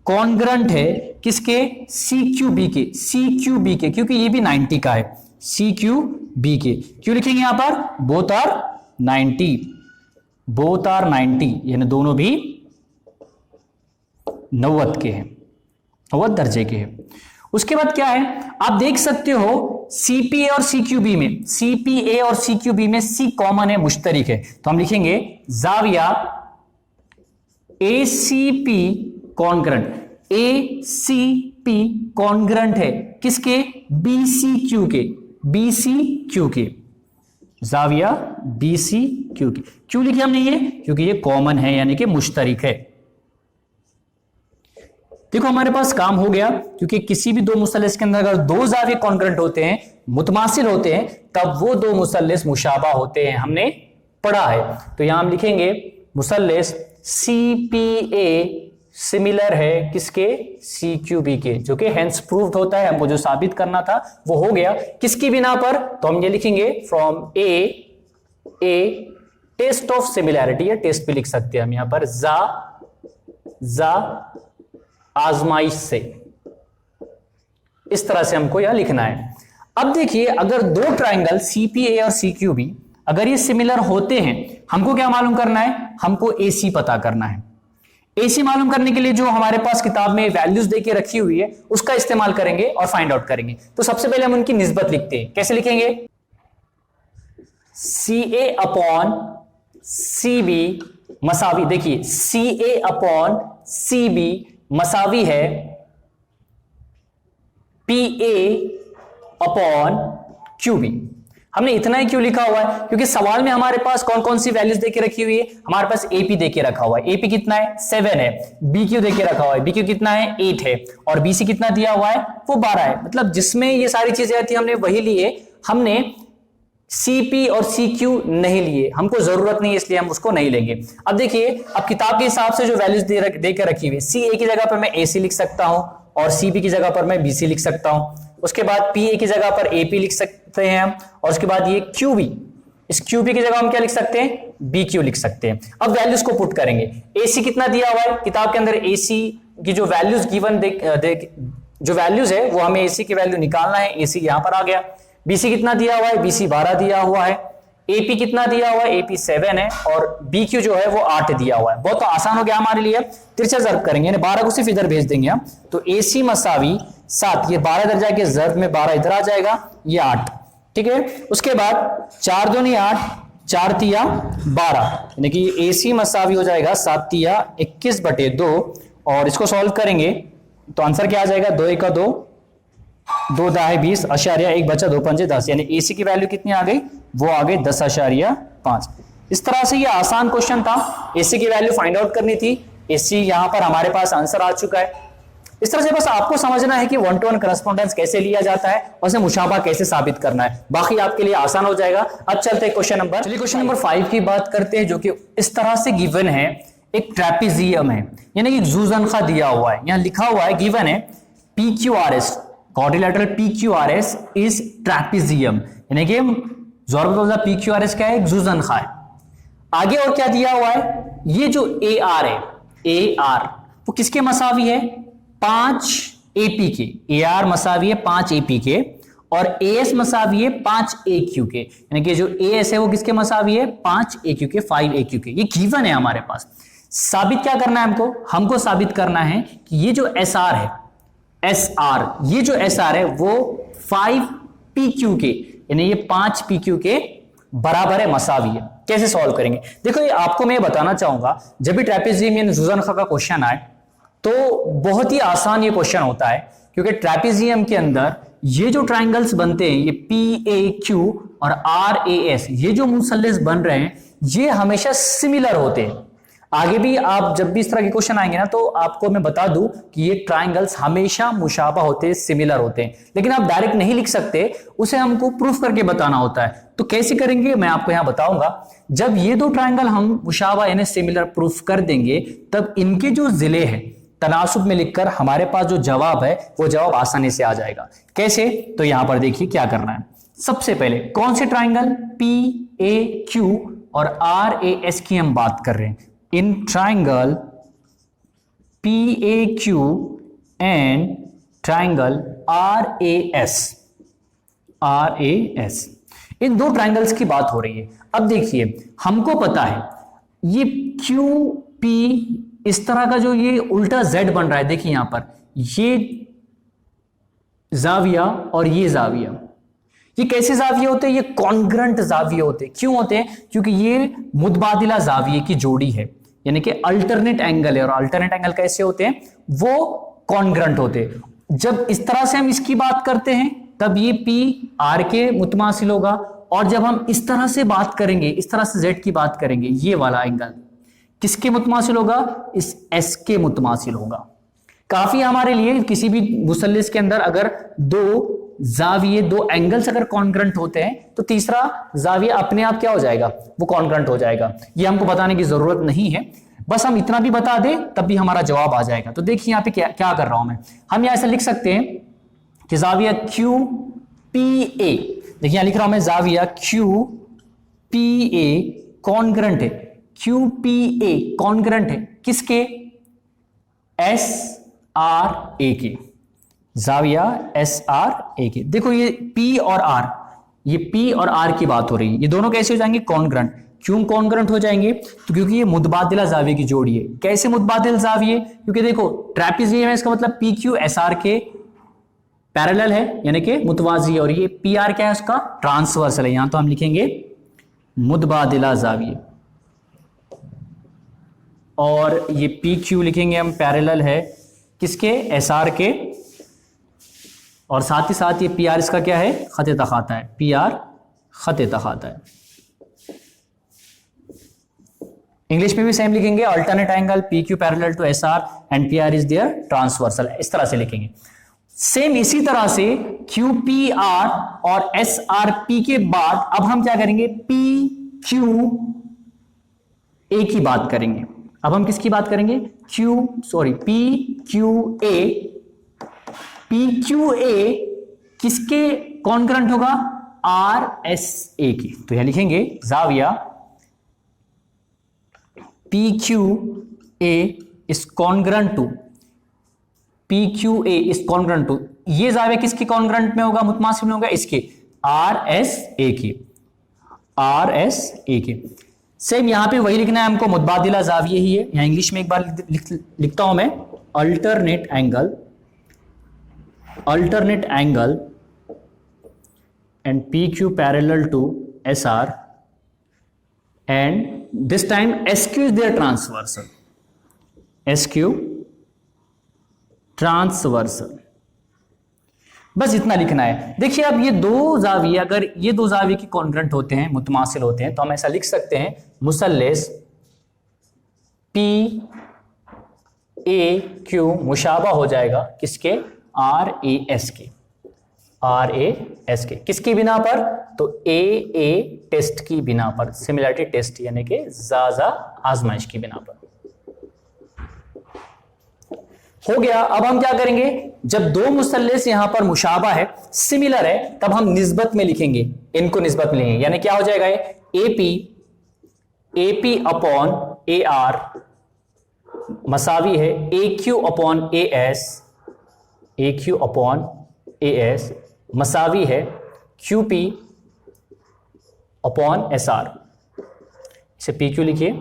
कॉन्ग्रेंट है किसके, CQB के, क्योंकि ये भी 90 का है, CQB के। क्यों लिखेंगे यहां पर, बोथ आर 90, यानी दोनों भी 90 के हैं, 90 दर्जे के हैं। उसके बाद क्या है, आप देख सकते हो CPA और CQB में, CPA और CQB में C कॉमन है, मुश्तरिक है, तो हम लिखेंगे जाविया ACP कॉन्ग्रेंट, ACP कॉन्ग्रेंट है किसके, BCQ के, जाविया BCQ के। क्यों लिखे हमने ये, क्योंकि ये कॉमन है यानी कि मुश्तरिक है। देखो हमारे पास काम हो गया, क्योंकि किसी भी दो मुसल्लिस के अंदर अगर दो जाविये कॉन्ग्रेंट होते हैं, मुतमासिल होते हैं, तब वो दो मुसल्लिस मुशाबा होते हैं, हमने पढ़ा है। तो यहां हम लिखेंगे मुसल्लिस CPA सिमिलर है किसके, CQB के, जो कि हेंस प्रूव्ड होता है, हमको जो साबित करना था वो हो गया। किसकी बिना पर, तो हम ये लिखेंगे from A test of similarity, या टेस्ट भी लिख सकते हैं हम यहां पर, जा आजमाइश से, इस तरह से हमको यह लिखना है। अब देखिए अगर दो ट्राइंगल CPA और CQB अगर ये सिमिलर होते हैं, हमको क्या मालूम करना है, हमको AC पता करना है। AC मालूम करने के लिए जो हमारे पास किताब में वैल्यूज देके रखी हुई है उसका इस्तेमाल करेंगे और फाइंड आउट करेंगे। तो सबसे पहले हम उनकी निस्बत लिखते हैं, कैसे लिखेंगे, CA अपॉन CB मसावी, देखिए CA अपॉन CB मसावी है PA अपॉन QB। हमने इतना ही क्यों लिखा हुआ है, क्योंकि सवाल में हमारे पास कौन कौन सी वैल्यूज देके रखी हुई है, हमारे पास AP देके रखा हुआ है, AP कितना है 7 है, BQ देके रखा हुआ है, BQ कितना है 8 है, और BC कितना दिया हुआ है वो 12 है। मतलब जिसमें ये सारी चीजें आती है हमने वही लिए, हमने CP और CQ नहीं लिए, हमको जरूरत नहीं है इसलिए हम उसको नहीं लेंगे। अब देखिए, अब किताब के हिसाब से जो वैल्यूज देकर रखी हुई है, CA की जगह पर मैं AC लिख सकता हूं और CB की जगह पर मैं BC लिख सकता हूं। उसके बाद PA की जगह पर AP लिख सकते हैं हम, और उसके बाद ये QB, इस QB की जगह हम क्या लिख सकते हैं, BQ लिख सकते हैं। अब वैल्यूज को पुट करेंगे, AC कितना दिया हुआ है किताब के अंदर, AC की जो वैल्यूज गिवन जो वैल्यूज है वो हमें AC की वैल्यू निकालना है, AC यहां पर आ गया। BC कितना दिया हुआ है, BC 12 दिया हुआ है। AP कितना दिया हुआ है, AP 7 है, और BQ जो है वो 8 दिया हुआ है। बहुत तो आसान हो गया हमारे लिए, तिरछा जर्ब करेंगे, यानी 12 को सिर्फ इधर भेज देंगे हम, तो AC मसावी 7, ये 12 इधर जाके जर्ब में 12 इधर आ जाएगा, ये 8, ठीक है। उसके बाद 4 दूनी 8, 4 तिया 12, यानी कि AC मसावी हो जाएगा 7 तिया 21/2, और इसको सॉल्व करेंगे तो आंसर क्या आ जाएगा, 2 1 2, 2 दाहे 20, अशारिया 1 बचा, 2 पंजे 10, यानी AC की वैल्यू कितनी आ गई, वो आ गई 10.5। इस तरह से ये आसान क्वेश्चन था, AC की वैल्यू फाइंड आउट करनी थी, AC यहां पर हमारे पास आंसर आ चुका है। इस तरह से बस आपको समझना है कि 1-to-1 करस्पॉन्डेंस कैसे लिया जाता है और उसे मुशाबा कैसे साबित करना है, बाकी आपके लिए आसान हो जाएगा। अब चलते हैं क्वेश्चन नंबर 5 की बात करते हैं, जो कि इस तरह से गिवन है, एक ट्रेपेजियम है, यानी कि जुज़नखा दिया हुआ है, यहां लिखा हुआ है, गिवन है PQRS, quadrilateral PQRS is trapezium, यानी कि PQRS क्या है, एक जुज़नखा है। आगे और क्या दिया हुआ है, ये जो AR है, AR वो किसके मसावी है, 5 AP के, AR मसावी है 5 AP के, और AS मसावी है 5AQ के, यानी कि जो AS है वो किसके मसावी है 5AQ के, 5AQ के। ये गिवन है हमारे पास। साबित क्या करना है हमको साबित करना है कि ये जो SR है, SR, ये जो SR है वो 5PQ के, यानी ये 5PQ के बराबर है, मसावी है। कैसे सॉल्व करेंगे? देखो ये आपको मैं बताना चाहूंगा, जब भी ट्रेपेजियम या ज़ुज़नख़ा का क्वेश्चन आए तो बहुत ही आसान ये क्वेश्चन होता है, क्योंकि ट्रेपेजियम के अंदर ये जो ट्राइंगल्स बनते हैं, ये PAQ और RAS, ये जो मुसल्लस बन रहे हैं ये हमेशा सिमिलर होते हैं। आगे भी आप जब भी इस तरह के क्वेश्चन आएंगे ना, तो आपको मैं बता दूं कि ये ट्राइंगल्स हमेशा मुशाबा होते हैं, सिमिलर होते हैं, लेकिन आप डायरेक्ट नहीं लिख सकते, उसे हमको प्रूफ करके बताना होता है। तो कैसे करेंगे मैं आपको यहां बताऊंगा। जब ये दो ट्राइंगल हम मुशाबा यानी सिमिलर प्रूफ कर देंगे, तब इनके जो जिले हैं तनासुब में लिखकर हमारे पास जो जवाब है वो जवाब आसानी से आ जाएगा। कैसे? तो यहां पर देखिए क्या करना है। सबसे पहले कौन से ट्राइंगल PAQ और RAS की हम बात कर रहे हैं। In triangle PAQ and triangle RAS, इन दो ट्राइंगल्स की बात हो रही है। अब देखिए हमको पता है ये QP इस तरह का जो ये उल्टा Z बन रहा है, देखिए यहां पर ये जाविया और ये जाविया, ये कैसे जाविये होते हैं? ये कॉन्ग्रंट जाविये होते हैं। क्यों होते हैं? क्योंकि ये मुतबादिला जाविये की जोड़ी है, यानी कि अल्टरनेट एंगल है, और अल्टरनेट एंगल कैसे होते हैं? वो कॉन्ग्रंट होते हैं। जब इस तरह से हम इसकी बात करते हैं तब ये P R के मुतमासिल होगा, और जब हम इस तरह से बात करेंगे, इस तरह से Z की बात करेंगे, ये वाला एंगल किसके मुतमासिल होगा? इस S के मुतमासिल होगा। काफी हमारे लिए किसी भी मुसल्लिस के अंदर अगर दो जाविये, दो एंगल्स अगर कॉन्ग्रंट होते हैं तो तीसरा जाविया अपने आप क्या हो जाएगा? वो कॉन्ग्रंट हो जाएगा। ये हमको बताने की जरूरत नहीं है, बस हम इतना भी बता दें तब भी हमारा जवाब आ जाएगा। तो देखिए यहां पे क्या कर रहा हूं मैं, हम यहां ऐसा लिख सकते हैं कि जाविया QPA, देखिए यहां लिख रहा हूं मैं जाविया QPA कॉन्ग्रंट है, QPA कॉन्ग्रंट है किसके? SRA के, जाविया SRA के। देखो ये P और R, ये P और R की बात हो रही है, ये दोनों कैसे हो जाएंगे? कॉन्ग्रंट। क्यों कॉन्ग्रंट हो जाएंगे? तो क्योंकि ये मुतबादिला जाविये की जोड़ी है। कैसे मुतबादिल जाविये? क्योंकि देखो ट्रेपेजियम है, इसका मतलब PQ SR के पैरेलल है, यानी कि मुतवाजी, और ये PR क्या है? उसका ट्रांसवर्सल है। यहां तो हम लिखेंगे मुतबादिला जाविये, और ये PQ लिखेंगे हम पैरेलल है किसके? SR के, और साथ ही साथ ये PR इसका क्या है? खते तखाता है, PR खते तखाता है। इंग्लिश में भी सेम लिखेंगे, alternate angle PQ parallel to SR and PR is their transversal, इस तरह से लिखेंगे। सेम इसी तरह से QPR और SRP के बाद अब हम क्या करेंगे? PQA की बात करेंगे। अब हम किसकी बात करेंगे? PQA किसके कॉन्ग्रंट होगा? RSA की। तो यहां लिखेंगे जाविया PQA is congruent to, PQA is congruent to, ये जाविया किसके कॉन्ग्रंट में होगा? मुतमासिल में होगा इसके, RSA की, RSA के। सेम यहां पे वही लिखना है हमको, मुतबादिला जाविये ही है। यहां इंग्लिश में एक बार लिखता हूं मैं, alternate angle and PQ parallel to SR, and this time SQ is their transversal, SQ transversal. बस इतना लिखना है। देखिए अब ये दो जाविये, अगर ये दो जाविये की कॉन्ग्रंट होते हैं, मुतमासिल होते हैं, तो हम ऐसा लिख सकते हैं मुसल्लिस PAQ मुशाबा हो जाएगा किसके? RAS के, RAS के। किसकी बिना पर? तो AA टेस्ट की बिना पर, सिमिलरिटी टेस्ट यानी कि ज़ाज़ा आजमाइश की बिना पर हो गया। अब हम क्या करेंगे? जब दो मुसल्लिस यहां पर मुशाबा है, सिमिलर है, तब हम निस्बत में लिखेंगे, इनको निस्बत में लिखेंगे, यानी क्या हो जाएगा? ये AP अपॉन AR मसावी है AQ अपॉन AS मसावी है QP अपॉन SR, इसे PQ लिखिए।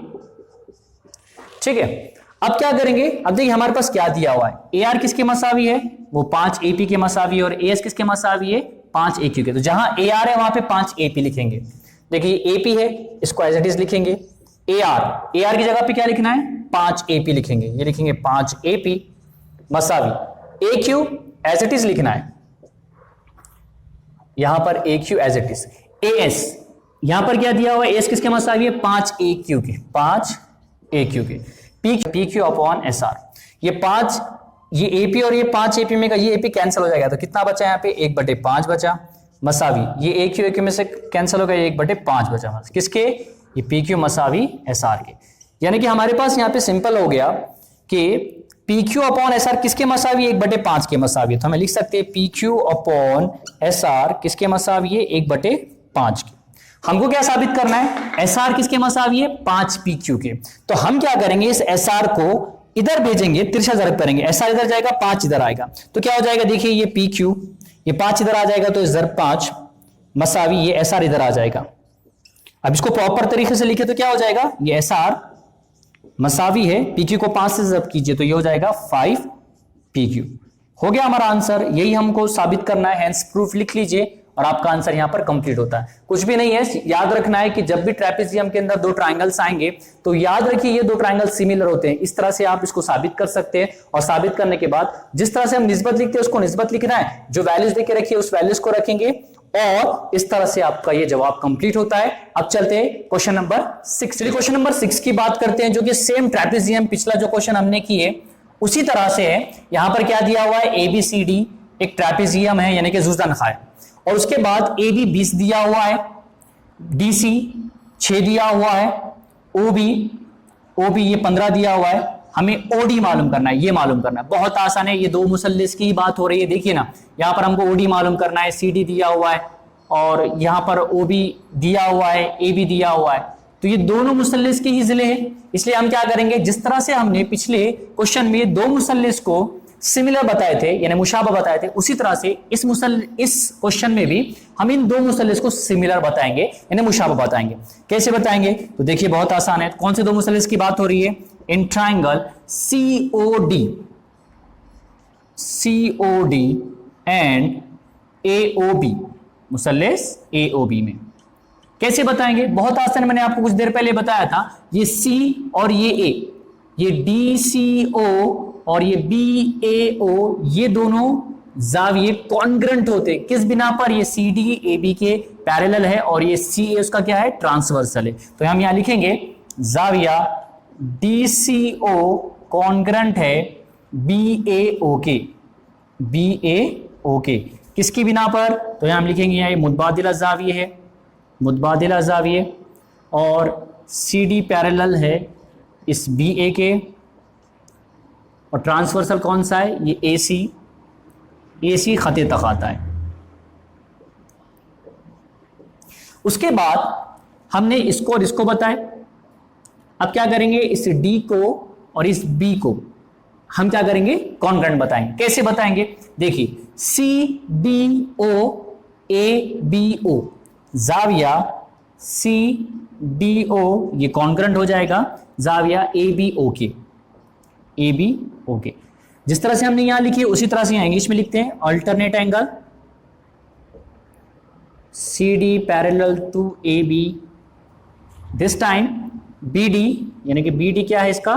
ठीक है, अब क्या करेंगे, अब देखिए हमारे पास क्या दिया हुआ है, AR किसके मसावी है, वो 5 AP के मसावी है, और AS किसके मसावी है, 5 AQ के। तो जहां AR है वहां पे 5 AP लिखेंगे। देखिए AP है, इसको एज इट इज लिखेंगे। AR की जगह पे क्या लिखना है, 5 AP लिखेंगे, ये लिखेंगे 5 AP मसावी। AQ एज इट इज लिखना है, यहां पर AQ as it is. AS यहां पर क्या दिया हुआ है, AS किसके मसावी है, 5 AQ के, 5 AQ के। PQ अपॉन SR, ये 5, ये AP और ये 5 AP में का ये AP कैंसिल हो जाएगा, तो कितना बचा यहाँ पे, 1/5 बचा मसावी। ये AQ में से कैंसिल हो गया, 1/5 बचा किसके, ये PQ मसावी SR के। यानी कि हमारे पास यहाँ पे सिंपल हो गया कि PQ अपॉन SR किसके मसावी, 1/5 के मसावी। तो हमें लिख सकते हैं PQ अपॉन SR किसके मसावी है, 1/5 के। हमको क्या साबित करना है, SR किसके मसावी है, 5 PQ के। तो हम क्या करेंगे, इस SR को इधर भेजेंगे, तिरछा ज़रब करेंगे, SR इधर जाएगा, 5 इधर आएगा, तो क्या हो जाएगा, देखिए ये PQ, ये 5 इधर आ जाएगा, तो ज़रब 5 मसावी ये SR इधर आ जाएगा। अब इसको प्रॉपर तरीके से लिखे तो क्या हो जाएगा, ये SR मसावी है PQ को 5 से ज़रब कीजिए, तो ये हो जाएगा 5 PQ। हो गया हमारा आंसर, यही हमको साबित करना है, हेंस प्रूफ लिख लीजिए और आपका आंसर यहां पर कंप्लीट होता है। कुछ भी नहीं है, याद रखना है कि जब भी ट्रेपेजियम के अंदर 2 ट्रायंगल्स आएंगे तो याद रखिए ये 2 ट्रायंगल सिमिलर होते हैं। इस तरह से आप इसको साबित कर सकते हैं, और साबित करने के बाद जिस तरह से हम निस्बत लिखते हैं उसको निस्बत लिखना है, जो वैल्यूज देके रखिए उस वैल्यूज को रखेंगे, और इस तरह से आपका ये जवाब कंप्लीट होता है। अब चलते हैं क्वेश्चन नंबर 6। चलिए क्वेश्चन नंबर 6 की बात करते हैं, जो कि सेम ट्रेपेजियम पिछला जो क्वेश्चन हमने किए उसी तरह से है। यहां पर क्या दिया हुआ है, ABCD एक ट्रेपेजियम है, यानी कि जुज़दानखा है, और उसके बाद AB 20 दिया हुआ है, DC 6 दिया हुआ है, OB ये 15 दिया हुआ है। हमें OD मालूम करना है, ये मालूम करना है, बहुत आसान है, ये 2 मुसल्लिस की बात हो रही है। देखिए ना, यहां पर हमको OD मालूम करना है, CD दिया हुआ है, और यहां पर OB दिया हुआ है, AB दिया हुआ है, तो ये दोनों मुसल्लिस के ही जिले हैं। इसलिए हम क्या करेंगे, जिस तरह से हमने पिछले क्वेश्चन में 2 मुसल्लिस को सिमिलर बताए थे, यानी मुशाबा बताए थे, उसी तरह से इस क्वेश्चन में भी हम इन 2 मुसल्लिस को सिमिलर बताएंगे, यानी मुशाबा बताएंगे। कैसे बताएंगे, तो देखिए बहुत आसान है। कौन से 2 मुसल्लिस की बात हो रही है, in triangle COD and AOB, मुसल्लिस AOB में कैसे बताएंगे, बहुत आसान। मैंने आपको कुछ देर पहले बताया था, ये C और ये A, ये DCO और ये BAO, ये दोनों जाविये कॉन्ग्रेंट होते, किस बिना पर, ये CD AB के पैरेलल है, और ये CA उसका क्या है, ट्रांसवर्सल है। तो हम यहां लिखेंगे जाविया DCO कॉन्ग्रेंट है BAO के, किसकी बिना पर, तो यहां हम लिखेंगे यहां ये मुतबादिला जाविये है, मुतबादिला जाविये, और CD पैरेलल है इस BA के, और ट्रांसवर्सल कौन सा है, ये AC खते तक आता है। उसके बाद हमने इसको और इसको बताया। अब क्या करेंगे, इस D को और इस B को हम क्या करेंगे, कॉन्ग्रेंट बताएंगे। कैसे बताएंगे, देखिए CDO ABO, जाविया CDO ये कॉन्ग्रेंट हो जाएगा जाविया ABO के। जिस तरह से हमने यहां लिखी उसी तरह से यहां इंग्लिश में लिखते हैं, alternate angle CD parallel to AB, this time BD, यानी कि BD क्या है, इसका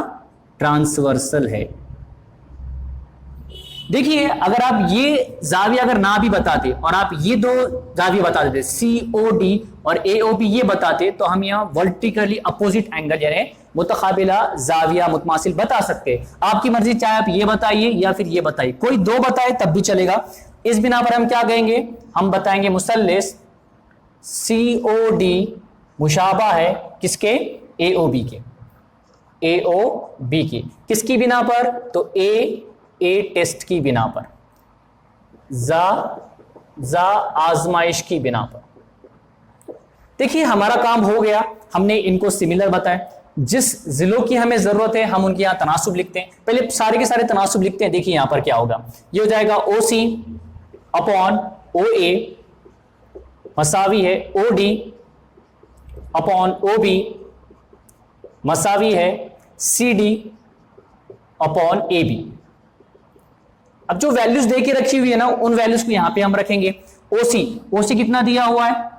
ट्रांसवर्सल है। देखिए अगर आप ये जाविया अगर ना भी बताते और आप ये 2 जाविया बता देते, COD और AOB ये बताते, तो हम यहाँ वर्टिकली अपोजिट एंगल यानी मुतकाबिला जाविया मुतमासिल बता सकते। आपकी मर्जी, चाहे आप ये बताइए या फिर ये बताइए, कोई 2 बताए तब भी चलेगा। इस बिना पर हम क्या कहेंगे, हम बताएंगे मुसल्लिस COD मुशाबा है किसके, AOB के, किसकी बिना पर, तो A टेस्ट की बिना पर, जा आजमाइश की बिना पर। देखिए हमारा काम हो गया, हमने इनको सिमिलर बताया। जिस जिलों की हमें जरूरत है हम उनके यहां तनासुब लिखते हैं, पहले सारे के सारे तनासुब लिखते हैं। देखिए यहां पर क्या होगा, ये हो जाएगा OC अपॉन OA मसावी है OD अपॉन OB मसावी है CD अपॉन AB। अब जो वैल्यूज दे के रखी हुई है ना, उन वैल्यूज को यहां पे हम रखेंगे। OC कितना दिया हुआ है,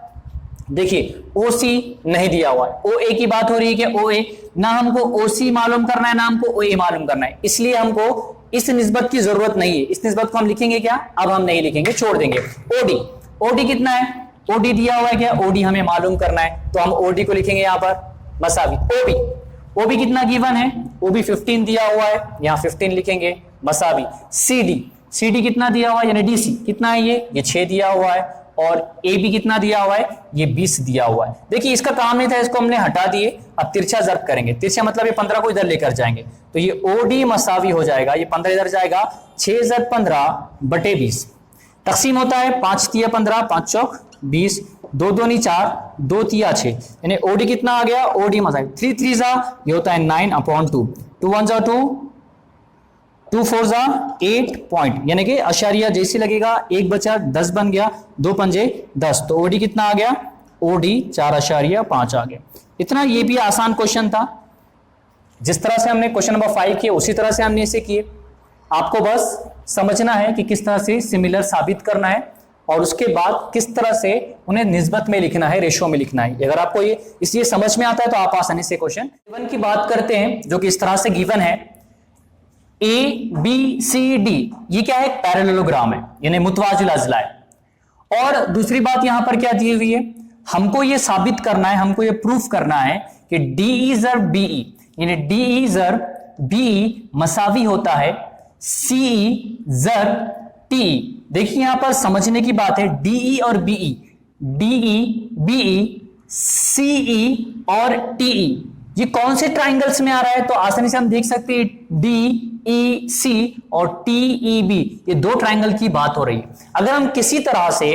देखिए OC नहीं दिया हुआ है। OA की बात हो रही है कि OA, ना हमको OC मालूम करना है ना हमको OA मालूम करना है, इसलिए हमको इस निस्बत की जरूरत नहीं है। इस निस्बत को हम लिखेंगे क्या, अब हम नहीं लिखेंगे, छोड़ देंगे। OD कितना है, OD दिया हुआ है क्या, OD हमें मालूम करना है, तो हम OD को लिखेंगे यहां पर मसावी। OB कितना गिवन है, OB 15 दिया हुआ है, यहां 15 लिखेंगे मसावी। CD कितना दिया हुआ है, यानी DC कितना है, ये 6 दिया हुआ है, और AB कितना दिया हुआ है, ये 20 दिया हुआ है। देखिए इसका काम नहीं था, इसको हमने हटा दिए, अब तिरछा ज़र्ब करेंगे। तिरछा मतलब ये 15 को इधर लेकर जाएंगे, तो ये OD मसावी हो जाएगा, ये 15 इधर जाएगा, 6 × 15 बटे 20 तकसीम होता है 5 × 15 5 चौक 20, 2 दूनी 4, 2 × 6, यानी OD कितना आ गया, OD मसावी 3 × 3 ये होता है 9/2, 2 × 1 2, 2 × 4 8 पॉइंट, यानी कि अशारिया जैसे लगेगा, 1 बचा 10 बन गया, 2 पंजे 10, तो OD कितना आ गया, OD 4.5 आ गया। इतना ये भी आसान क्वेश्चन था। जिस तरह से हमने क्वेश्चन नंबर 5 किए उसी तरह से हमने इसे किए। आपको बस समझना है कि किस तरह से सिमिलर साबित करना है और उसके बाद किस तरह से उन्हें निस्बत में लिखना है, रेशो में लिखना है। अगर आपको ये इसलिए समझ में आता है तो आप आसानी से क्वेश्चन गिवन की बात करते हैं, जो कि इस तरह से गिवन है ABCD, ये क्या है, पैरेललोग्राम है, यानी मुतवाजिल अजला है। और दूसरी बात यहां पर क्या दी हुई है, हमको ये साबित करना है, हमको ये प्रूफ करना है कि DE ज़र BE, यानी DE ज़र BE मसावी होता है CE ज़र TE। देखिए यहां पर समझने की बात है, DE और BE, DE BE CE और TE, ये कौन से ट्राइंगल्स में आ रहा है, तो आसानी से हम देख सकते हैं DEC और TEB, ये 2 ट्राइंगल की बात हो रही है। अगर हम किसी तरह से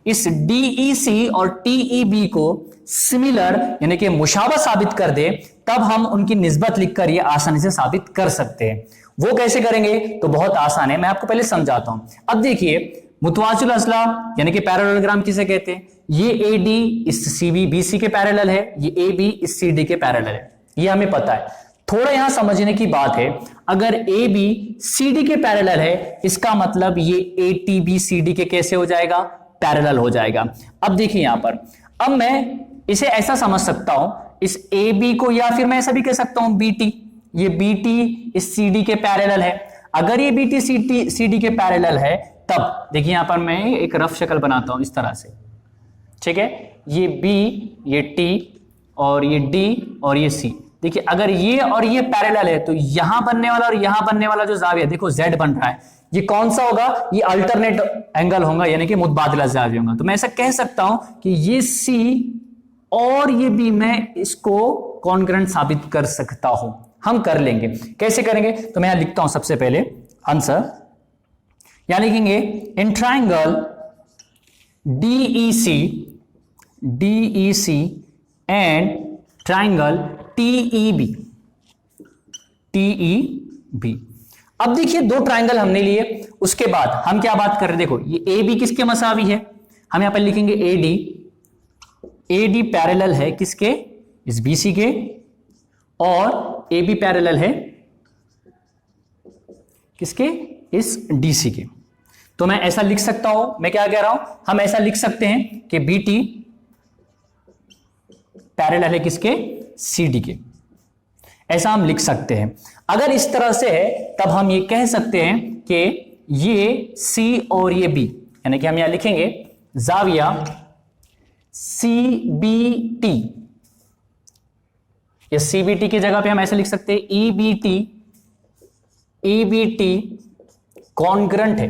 इस DEC और TEB को सिमिलर यानी कि मुशाबा साबित कर दे, तब हम उनकी निस्बत लिखकर ये आसानी से साबित कर सकते हैं। वो कैसे करेंगे, तो बहुत आसान है, मैं आपको पहले समझाता हूं। अब देखिए मुतवाजिल अजला यानी कि पैरेललोग्राम किसे कहते हैं, ये AD इस CB BC के पैरेलल है, ये AB इस CD के पैरेलल है, ये हमें पता है। थोड़ा यहां समझने की बात है, अगर AB CD के पैरेलल है, इसका मतलब ये ATB CD के कैसे हो जाएगा, पैरेलल हो जाएगा। अब देखिए यहां पर, अब मैं इसे ऐसा समझ सकता हूं, इस AB को, या फिर मैं ऐसा भी कह सकता हूं BT, ये BT इस CD के पैरेलल है। अगर ये BT CD के पैरेलल है, तब देखिए यहां पर मैं एक रफ शक्ल बनाता हूं इस तरह से, ठीक है, ये B, ये T और ये D और ये C। देखिए अगर ये और ये पैरेलल है, तो यहां बनने वाला और यहां बनने वाला जो जाविया देखो Z बन रहा है, ये कौन सा होगा, ये अल्टरनेट एंगल होगा, यानी कि मुतबादिला जाविया होगा। तो मैं ऐसा कह सकता हूं कि ये C और ये B, मैं इसको कॉन्ग्रुएंट साबित कर सकता हूं। हम कर लेंगे, कैसे करेंगे, तो मैं यहां लिखता हूं सबसे पहले आंसर, यहां लिखेंगे in triangle DEC and triangle TEB। अब देखिए 2 ट्राइंगल हमने लिए, उसके बाद हम क्या बात कर रहे हैं, देखो ये AB किसके मसावी है, हम यहां पर लिखेंगे AD पैरेलल है किसके, इस BC के, और AB पैरेलल है किसके, इस DC के। तो मैं ऐसा लिख सकता हूं, मैं क्या कह रहा हूं, हम ऐसा लिख सकते हैं कि BT पैरेलल है किसके, CD के, ऐसा हम लिख सकते हैं। अगर इस तरह से है, तब हम ये कह सकते हैं कि ये C और ये B, यानी कि हम यहां लिखेंगे जाविया CBT, या CBT की जगह पे हम ऐसे लिख सकते हैं EBT कॉन्ग्रुएंट है,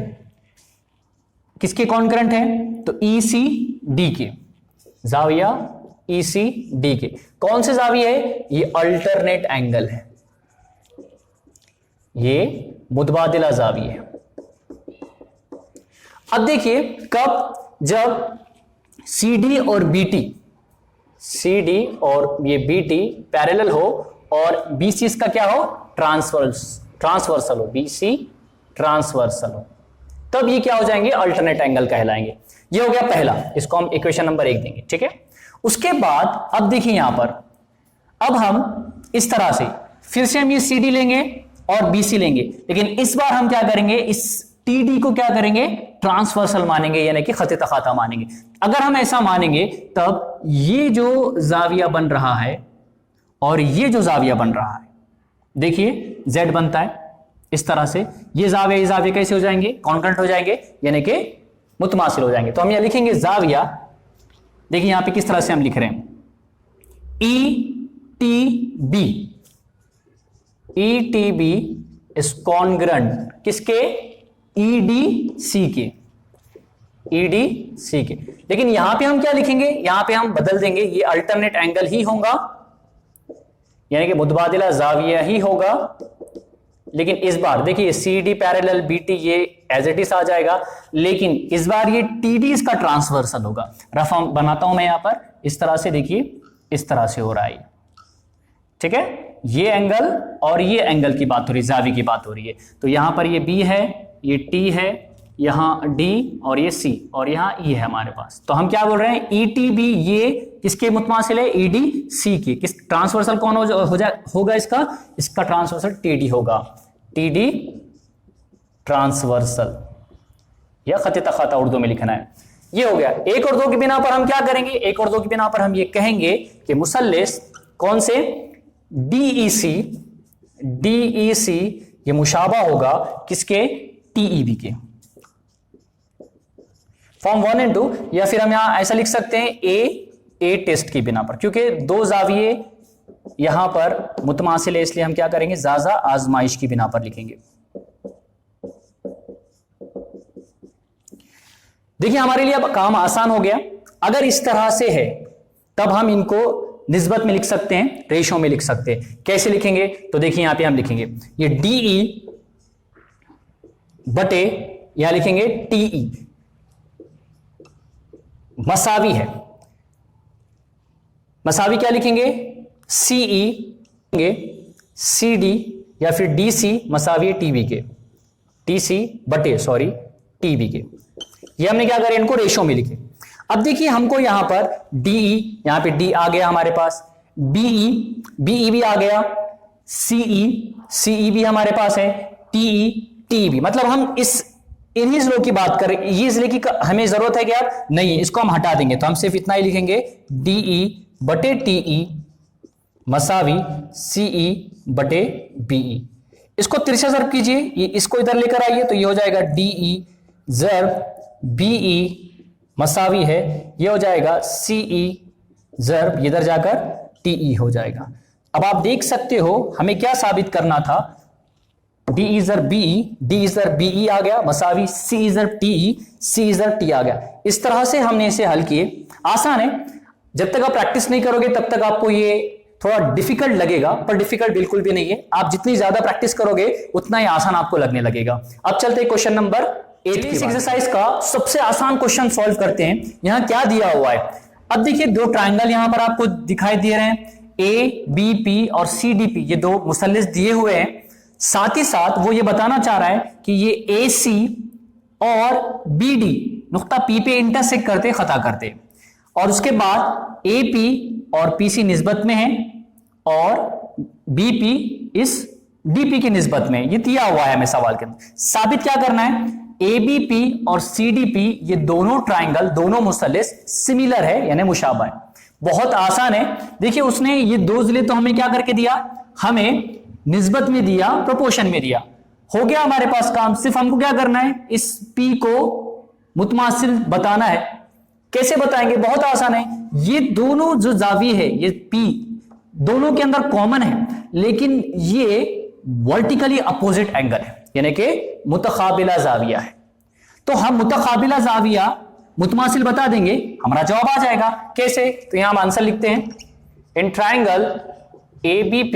किसके कॉन्ग्रुएंट है, तो ECD के, जाविया ECD के। कौन से जाविया है, ये अल्टरनेट एंगल है, ये मुतबादिला जाविया है। अब देखिए कब, जब CD और ये BT पैरेलल हो और BC इसका क्या हो, ट्रांसवर्सल हो, BC ट्रांसवर्सल हो, तब ये क्या हो जाएंगे, अल्टरनेट एंगल कहलाएंगे। ये हो गया पहला, इसको हम इक्वेशन नंबर 1 देंगे, ठीक है। उसके बाद अब देखिए यहां पर, अब हम इस तरह से फिर से हम ये CD लेंगे और BC लेंगे, लेकिन इस बार हम क्या करेंगे, इस TD को क्या करेंगे, ट्रांसवर्सल मानेंगे, यानी कि खत तखाता मानेंगे। अगर हम ऐसा मानेंगे तब ये जो जाविया बन रहा है और ये जो जाविया बन रहा है, देखिए Z बनता है इस तरह से, ये जाविया कैसे हो जाएंगे, कॉन्ग्रुएंट हो जाएंगे, यानी कि मुतमासिल हो जाएंगे। तो हम यहां लिखेंगे जाविया, देखिए यहां पे किस तरह से हम लिख रहे हैं, ETB इज कॉन्ग्रुएंट किसके, EDC के। लेकिन यहां पे हम क्या लिखेंगे, यहां पे हम बदल देंगे, ये अल्टरनेट एंगल ही होगा, यानी कि मुतबादिला जाविया ही होगा। लेकिन इस बार देखिए CD पैरेलल BT ये एज इट इज आ जाएगा, लेकिन इस बार ये TD इसका ट्रांसवर्सल होगा। रफ बनाता हूं मैं यहां पर इस तरह से, देखिए इस तरह से हो रहा है, ठीक है। ये एंगल और ये एंगल की बात हो रही है, जावी की बात हो रही है। तो यहां पर ये B है, ये T है, यहां D और ये C और यहां E है हमारे पास। तो हम क्या बोल रहे हैं, ETB ये किसके मुतमासिल है, EDC के। किस ट्रांसवर्सल कौन होगा इसका ट्रांसवर्सल TD होगा, TD ट्रांसवर्सल, या खत तखाता उर्दू में लिखना है। ये हो गया। एक और दो की बिना पर हम क्या करेंगे, एक और दो की बिना पर हम ये कहेंगे कि मुसल्लिस कौन से, DEC ये मुशाबा होगा किसके, TEB के, फॉर्म 1 और 2। या फिर हम यहां ऐसा लिख सकते हैं A टेस्ट की बिना पर, क्योंकि दो जाविये यहां पर मुतमासिल है, इसलिए हम क्या करेंगे, जाजा आजमाइश की बिना पर लिखेंगे। देखिए हमारे लिए अब काम आसान हो गया। अगर इस तरह से है तब हम इनको निस्बत में लिख सकते हैं, रेशो में लिख सकते हैं। कैसे लिखेंगे, तो देखिए यहां पे हम लिखेंगे ये DE बटे, यहां लिखेंगे TE मसावी है, मसावी क्या लिखेंगे, CE CD या फिर DC मसावी TB के, TC बटे सॉरी TB के। ये हमने क्या करें, इनको रेशो में लिखे। अब देखिए हमको यहां पर DE, यहां पे D आ गया हमारे पास, BE भी आ गया, CE भी हमारे पास है, TE भी। मतलब हम इन्हीं लो की बात करें, ये इसलिए कि हमें जरूरत है कि यार नहीं, इसको हम हटा देंगे, तो हम सिर्फ इतना ही लिखेंगे DE बटे TE मसावी CE बटे BE। इसको तिरछा ज़र्ब कीजिए, इसको इधर लेकर आइए, तो ये हो जाएगा DE ज़र्ब BE मसावी है, ये हो जाएगा CE ज़र्ब इधर जाकर TE हो जाएगा। अब आप देख सकते हो हमें क्या साबित करना था, DE ज़र्ब BE आ गया, मसावी CE ज़र्ब TE, CE ज़र्ब T आ गया। इस तरह से हमने इसे हल किए। आसान है, जब तक आप प्रैक्टिस नहीं करोगे तब तक आपको ये थोड़ा डिफिकल्ट लगेगा, पर डिफिकल्ट बिल्कुल भी नहीं है। आप जितनी ज्यादा प्रैक्टिस करोगे उतना ही आसान आपको लगने लगेगा। अब चलते हैं क्वेश्चन नंबर 8 की एक्सरसाइज का सबसे आसान क्वेश्चन सॉल्व करते हैं। यहां क्या दिया हुआ है, अब देखिए दो ट्राइंगल यहां पर आपको दिखाई दे रहे हैं, ABP और CDP, ये दो मुसल्लिस दिए हुए हैं। साथ ही साथ वो ये बताना चाह रहा है कि ये AC और BD नुक्ता P पे इंटरसेक्ट करते खता करते, और उसके बाद AP और PC निस्बत में है और BP इस DP की निस्बत में, ये दिया हुआ है हमें सवाल के अंदर। साबित क्या करना है, ABP और CDP ये दोनों ट्राइंगल, दोनों मुसल्लिस सिमिलर है यानी मुशाबा है। बहुत आसान है। देखिए उसने ये दो जिले तो हमें क्या करके दिया, हमें निस्बत में दिया, प्रोपोर्शन में दिया। हो गया हमारे पास काम, सिर्फ हमको क्या करना है, इस P को मुतमासिल बताना है। कैसे बताएंगे, बहुत आसान है। ये दोनों जो जावी है, ये P दोनों के अंदर कॉमन है, लेकिन ये वर्टिकली अपोजिट एंगल है, यानी कि मुतकाबिला जाविया है। तो हम मुतकाबिला जाविया मुतमासिल बता देंगे, हमारा जवाब आ जाएगा। कैसे, तो यहां हम आंसर लिखते हैं, in triangle ABP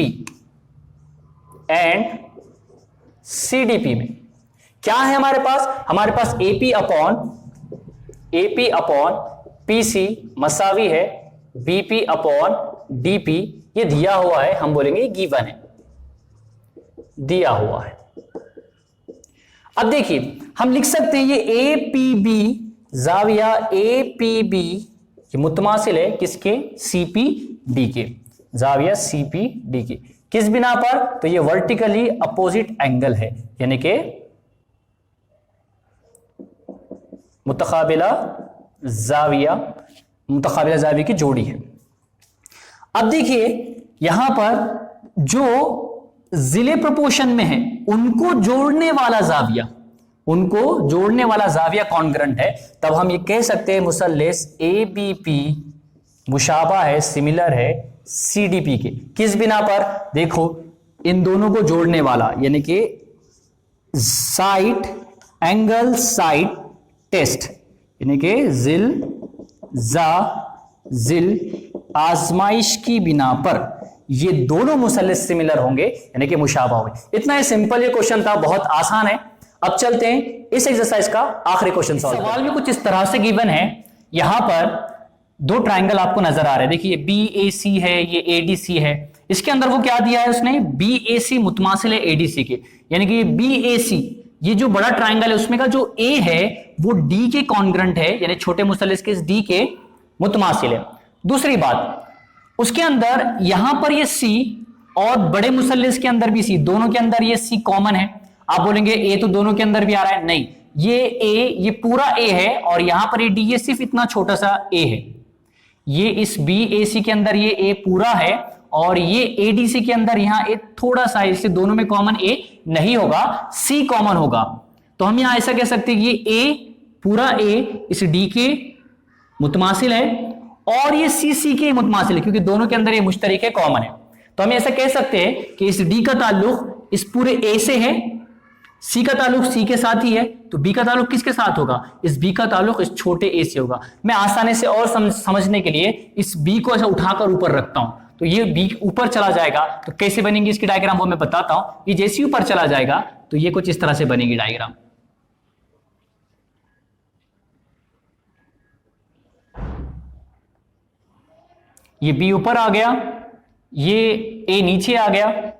and CDP में क्या है हमारे पास AP अपॉन PC मसावी है BP अपॉन DP, ये दिया हुआ है, हम बोलेंगे गिवन है, दिया हुआ है। अब देखिए हम लिख सकते हैं ये APB जाविया ए पी बी मुतमासिल है किसके, सी पी डी के, जाविया सी पी डी के। किस बिना पर, तो ये वर्टिकली अपोजिट एंगल है, यानी कि मुतकाबिला जाविया की जोड़ी है। अब देखिए यहां पर जो जिले प्रोपोर्शन में है उनको जोड़ने वाला जाविया कॉन्ग्रंट है, तब हम ये कह सकते हैं मुसल्लेस ए बी पी मुशाबा है, सिमिलर है सीडीपी के। किस बिना पर, देखो इन दोनों को जोड़ने वाला, यानी कि साइड एंगल साइड टेस्ट, यानी कि जिल आजमाइश की बिना पर ये दोनों मुसल्लिस सिमिलर होंगे, यानी कि मुशाबा होंगे। इतना ही सिंपल ये क्वेश्चन था, बहुत आसान है। अब चलते हैं इस एक्सरसाइज का आखिरी क्वेश्चन सॉल्व। सवाल में कुछ इस तरह से गिवन है, यहां पर दो ट्राइंगल आपको नजर आ रहे हैं, देखिए BAC है, ये ADC है। इसके अंदर वो क्या दिया है उसने, BAC मुतमासिल है ADC के, यानी कि ये BAC, ये जो बड़ा ट्राइंगल है उसमें का जो A है वो D के कॉन्ग्रंट है, यानी छोटे मुसल्लिस के D के मुतमासिल है। दूसरी बात, उसके अंदर यहां पर ये C और बड़े मुसल्लिस के अंदर भी C, दोनों के अंदर ये C कॉमन है। आप बोलेंगे A तो दोनों के अंदर भी आ रहा है, नहीं, ये A ये पूरा A है और यहां पर ये D ये सिर्फ इतना छोटा सा A है। ये इस BAC के अंदर ये A पूरा है और ये ADC के अंदर यहां A थोड़ा सा, इससे दोनों में कॉमन A नहीं होगा, C कॉमन होगा। तो हम यहां ऐसा कह सकते हैं ये A पूरा A इस D के मुतमासिल है और ये C के मुतमासिल है, क्योंकि दोनों के अंदर ये मुश्तरक है, कॉमन है। तो हम ऐसा कह सकते हैं कि इस D का ताल्लुक इस पूरे A से है, C का ताल्लुक C के साथ ही है, तो B का ताल्लुक किसके साथ होगा, इस B का ताल्लुक इस छोटे A से होगा। मैं आसानी से और समझने के लिए इस B को ऐसा उठाकर ऊपर रखता हूं, तो ये B ऊपर चला जाएगा। तो कैसे बनेगी इसकी डायग्राम वो मैं बताता हूं। ये जैसे ऊपर चला जाएगा तो ये कुछ इस तरह से बनेगी डायग्राम। ये B ऊपर आ गया, ये A नीचे आ गया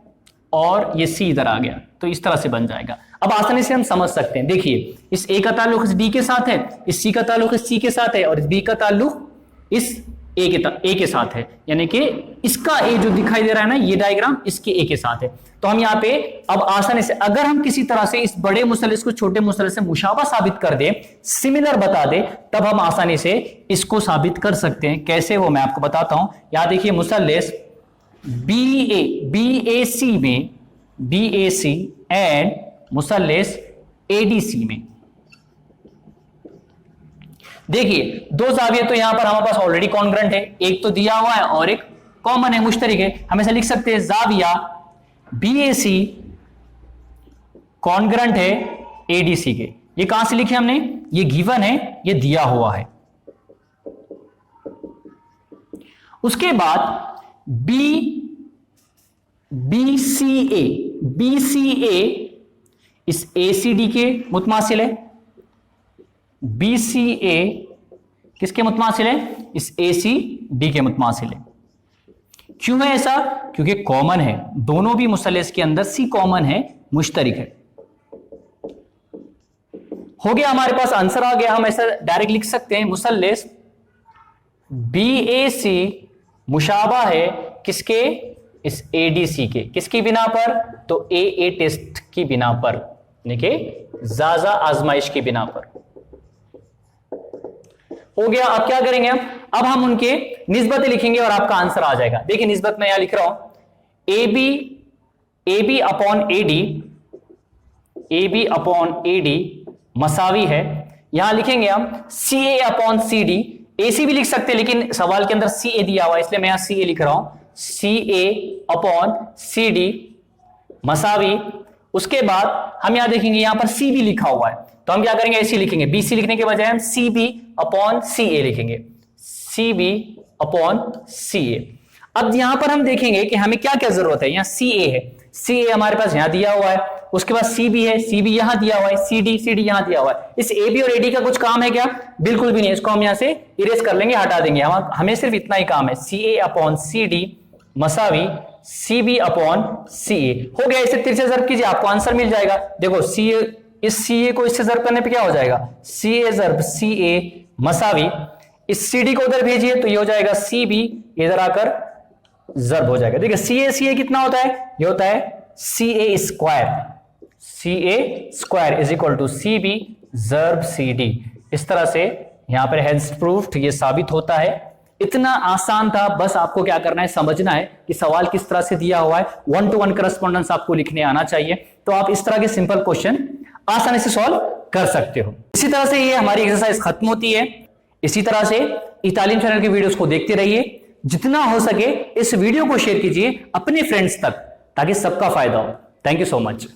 और ये C इधर आ गया, तो इस तरह से बन जाएगा। अब आसानी से हम समझ सकते हैं, देखिए इस A का ताल्लुक इस D के साथ है, इस C का ताल्लुक इस C के साथ है और इस B का ताल्लुक इस A के साथ है, यानी कि इसका A जो दिखाई दे रहा है ना, ये डायग्राम इसके A के साथ है। तो हम यहाँ पे अब आसानी से अगर हम किसी तरह से इस बड़े मुसल्लिस को छोटे मुसल्लिस से मुशाबा साबित कर दे, सिमिलर बता दे, तब हम आसानी से इसको साबित कर सकते हैं। कैसे, वो मैं आपको बताता हूं। यहां देखिए मुसल्लिस BAC में, BAC एंड मुसल्लिस ADC में, देखिए दो जाविये तो यहां पर हमारे पास ऑलरेडी कॉन्ग्रंट है, एक तो दिया हुआ है और एक कॉमन है, मुश्तरक है। हम ऐसा लिख सकते हैं जाविया BAC कॉन्ग्रंट है ADC के। ये कहां से लिखे हमने, ये गिवन है, ये दिया हुआ है। उसके बाद BCA इस ACD के मुतमासिल है, BCA किसके मुतमासिल है, इस ACD के मुतमासिल है। क्यों है ऐसा, क्योंकि कॉमन है, दोनों भी मुसल्लिस के अंदर C कॉमन है, मुश्तरक है। हो गया, हमारे पास आंसर आ गया। हम ऐसा डायरेक्ट लिख सकते हैं, मुसल्लिस BAC मुशाबा है किसके, इस ADC के। किसकी बिना पर, तो AA टेस्ट की बिना पर, यानी कि जाजा आजमाइश की बिना पर। हो गया। अब क्या करेंगे हम, अब हम उनके निस्बतें लिखेंगे और आपका आंसर आ जाएगा। देखिए निस्बत मैं यहां लिख रहा हूं, AB अपॉन AD मसावी है। यहां लिखेंगे हम CA अपॉन CD, AC भी लिख सकते हैं लेकिन सवाल के अंदर CA दिया हुआ है, इसलिए मैं यहां CA लिख रहा हूं, CA अपॉन CD मसावी। उसके बाद हम यहां देखेंगे, यहां पर C भी लिखा हुआ है, तो हम क्या करेंगे, ऐसे लिखेंगे, BC लिखने के बजाय हम CB अपॉन CA लिखेंगे, CB अपॉन CA। अब यहां पर हम देखेंगे कि हमें क्या क्या जरूरत है। यहां CA है, CA हमारे पास यहां दिया हुआ है, उसके बाद CB है, CB यहां दिया हुआ है, CD यहां दिया हुआ है। इस AB और AD का कुछ काम है क्या, बिल्कुल भी नहीं। इसको हम यहां से इरेज कर लेंगे, हटा देंगे। हमें सिर्फ इतना ही काम है, CA upon CD मसावी CB upon CA। हो गया, इसे 3 से ज़र्ब कीजिए, आपको आंसर मिल जाएगा। देखो इस CA को इससे जर्ब करने पे क्या हो जाएगा, CA जर्ब CA मसावी, इस CD को उधर भेजिए तो ये हो जाएगा CB, इधर आकर जर्ब हो जाएगा। देखिए CA कितना होता है, ये होता है CA square is equal to CB जर्ब CD। इस तरह से यहां पर हेंस प्रूफ्ड ये साबित होता है। इतना आसान था, बस आपको क्या करना है, समझना है कि सवाल किस तरह से दिया हुआ है। 1-to-1 करस्पॉन्डेंस आपको लिखने आना चाहिए, तो आप इस तरह के सिंपल क्वेश्चन आसानी से सॉल्व कर सकते हो। इसी तरह से ये हमारी एक्सरसाइज खत्म होती है। इसी तरह से तालीम चैनल की वीडियोस को देखते रहिए, जितना हो सके इस वीडियो को शेयर कीजिए अपने फ्रेंड्स तक, ताकि सबका फायदा हो। Thank you so much.